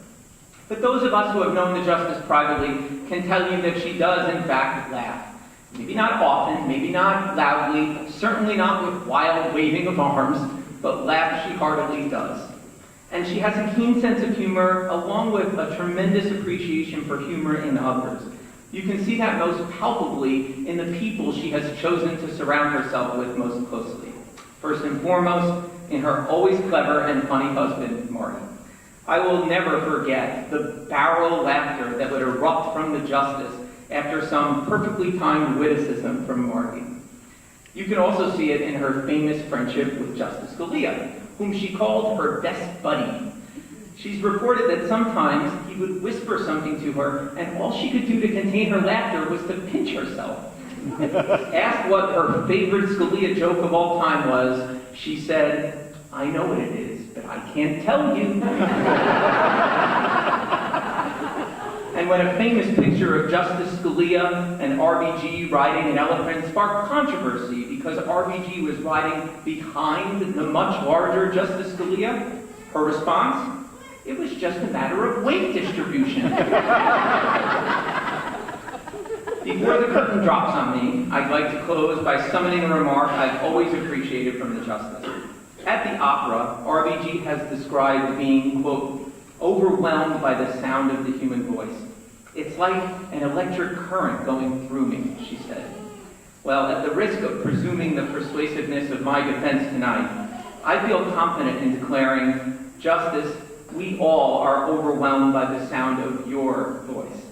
But those of us who have known the justice privately can tell you that she does, in fact, laugh. Maybe not often, maybe not loudly, certainly not with wild waving of arms, but laugh she heartily does. And she has a keen sense of humor, along with a tremendous appreciation for humor in others. You can see that most palpably in the people she has chosen to surround herself with most closely. First and foremost, in her always clever and funny husband, Marty. I will never forget the barrel laughter that would erupt from the justice after some perfectly timed witticism from Marty. You can also see it in her famous friendship with Justice Scalia, whom she called her best buddy. She's reported that sometimes he would whisper something to her, and all she could do to contain her laughter was to pinch herself. Asked what her favorite Scalia joke of all time was, she said, "I know what it is, but I can't tell you." And when a famous picture of Justice Scalia and RBG riding an elephant sparked controversy because RBG was riding behind the much larger Justice Scalia, her response, it was just a matter of weight distribution. Before the curtain drops on me, I'd like to close by summoning a remark I've always appreciated from the Justice. At the opera, RBG has described being, quote, overwhelmed by the sound of the human voice. It's like an electric current going through me, she said. Well, at the risk of presuming the persuasiveness of my defense tonight, I feel confident in declaring, Justice, we all are overwhelmed by the sound of your voice.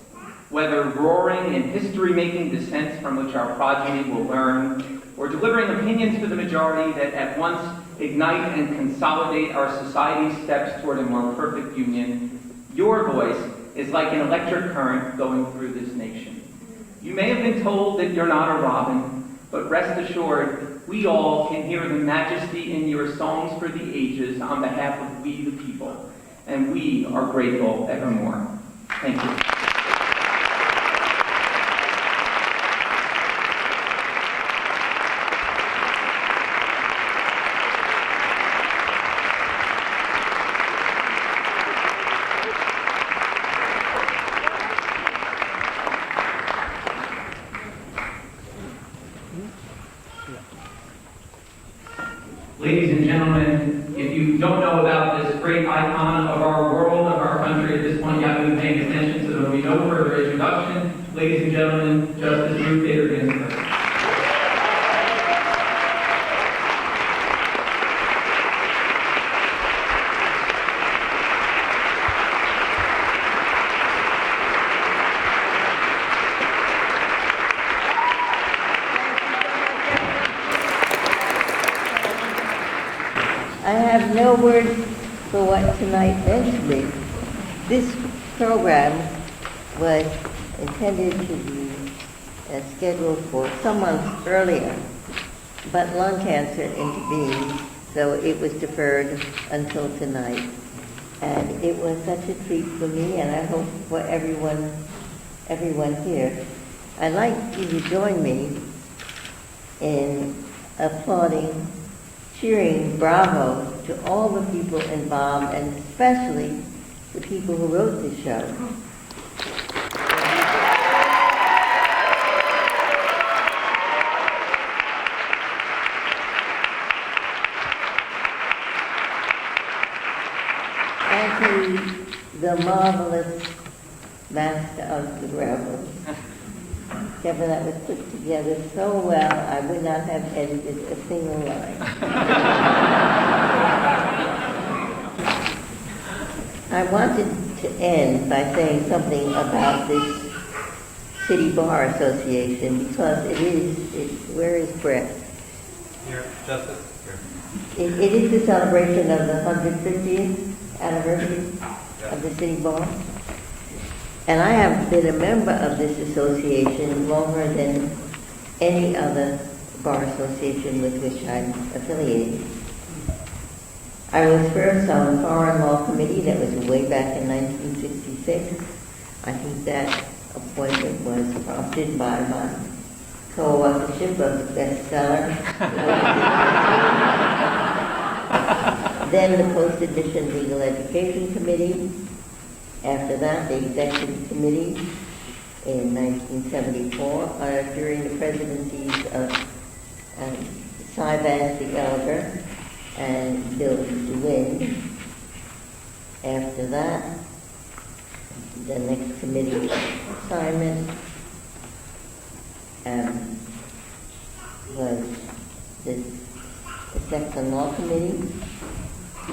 Whether roaring in history-making dissents from which our progeny will learn, or delivering opinions for the majority that at once ignite and consolidate our society's steps toward a more perfect union, your voice is like an electric current going through this nation. You may have been told that you're not a robin, but rest assured, we all can hear the majesty in your songs for the ages on behalf of we the people, and we are grateful evermore. Thank you. Ladies and gentlemen, if you don't know about this great icon of our world, of our country, at this point you haven't been paying attention, so there will be no further introduction. Ladies and gentlemen, Justice Ruth Bader Ginsburg. I have no words for what tonight meant to me. This program was intended to be scheduled for some months earlier, but lung cancer intervened, so it was deferred until tonight. And it was such a treat for me, and I hope for everyone here. I'd like you to join me in applauding, cheering bravo to all the people involved, and especially the people who wrote the show. And to the marvelous master of the gravel. Kevin, that was put together so well, I would not have edited a single line. I wanted to end by saying something about this City Bar Association, because where is Brett? Here, Justice. It is the celebration of the 150th anniversary of the City Bar. And I have been a member of this association longer than any other bar association with which I'm affiliated. I was first on the Foreign Law Committee, that was way back in 1966. I think that appointment was prompted by my co-authorship of the bestseller. Then the Post-Admission Legal Education Committee. After that, the Executive Committee in 1974 during the presidencies of Cy Vance the Elder and Bill DeWitt. After that, the next committee assignment was the Sex and Law Committee,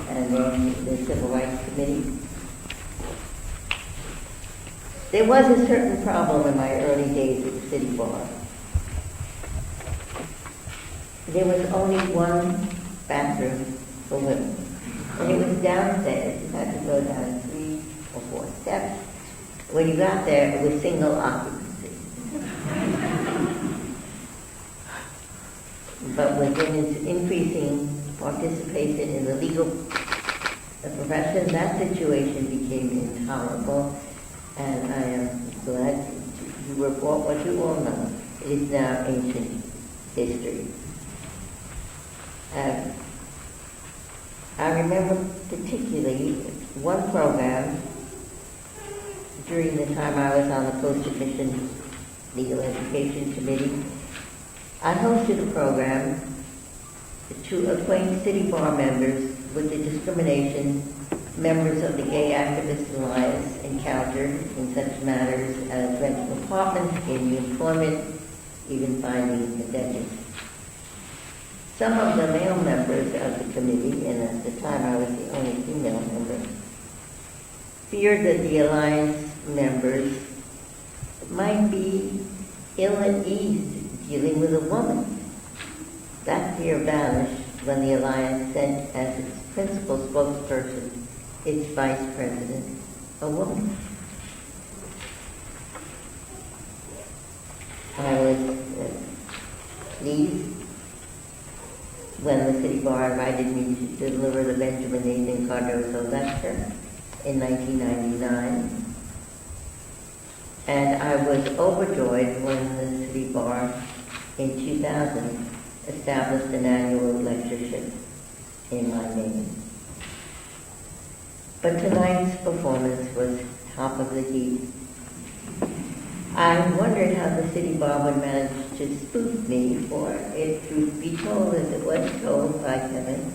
and then the Civil Rights Committee. There was a certain problem in my early days at the City Bar. There was only one bathroom for women, and it was downstairs. You had to go down 3 or 4 steps. When you got there, it was single occupancy. But with women's increasing participation in the legal profession, that situation became intolerable, and I am glad to report what you all know. It is now ancient history. I remember particularly one program during the time I was on the Post-Admission Legal Education Committee. I hosted a program to acquaint City Bar members with the discrimination members of the Gay Activist Alliance encountered in such matters as rental apartments, gaining employment, even finding a dentist. Some of the male members of the committee, and at the time I was the only female member, feared that the Alliance members might be ill at ease dealing with a woman. That fear vanished when the Alliance sent as its principal spokesperson its vice president, a woman. I was pleased when the City Bar invited me to deliver the Benjamin Nathan Cardozo lecture in 1999. And I was overjoyed when the City Bar in 2000 established an annual lectureship in my name. But tonight's performance was top of the heap. I wondered how the City Bar would manage to spoof me, for if truth be told, as it was told by Kevin,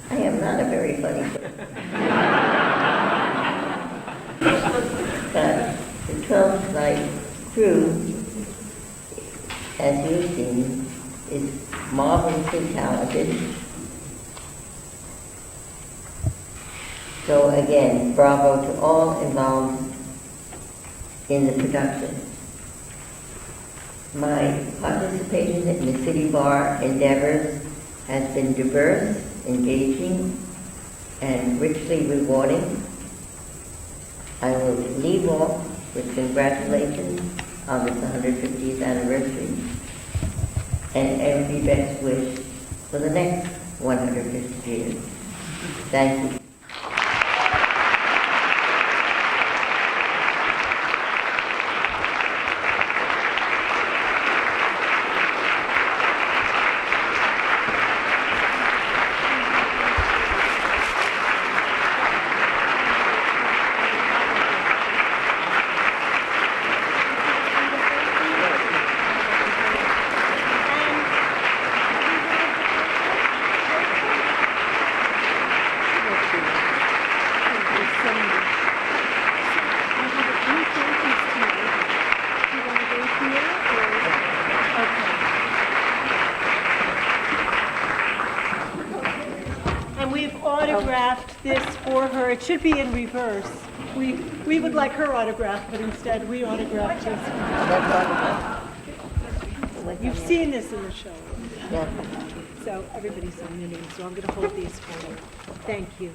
I am not a very funny person. But the 12th Night crew, as you've seen, is marvelously talented. So again, bravo to all involved in the production. My participation in the City Bar endeavors has been diverse, engaging, and richly rewarding. I will leave off with congratulations on this 150th anniversary and every best wish for the next 150 years. Thank you. Autographed this for her. It should be in reverse. We would like her autograph, but instead we autographed this. You've seen this in the show. Yes. So everybody's on their name, so I'm going to hold these for you. Thank you.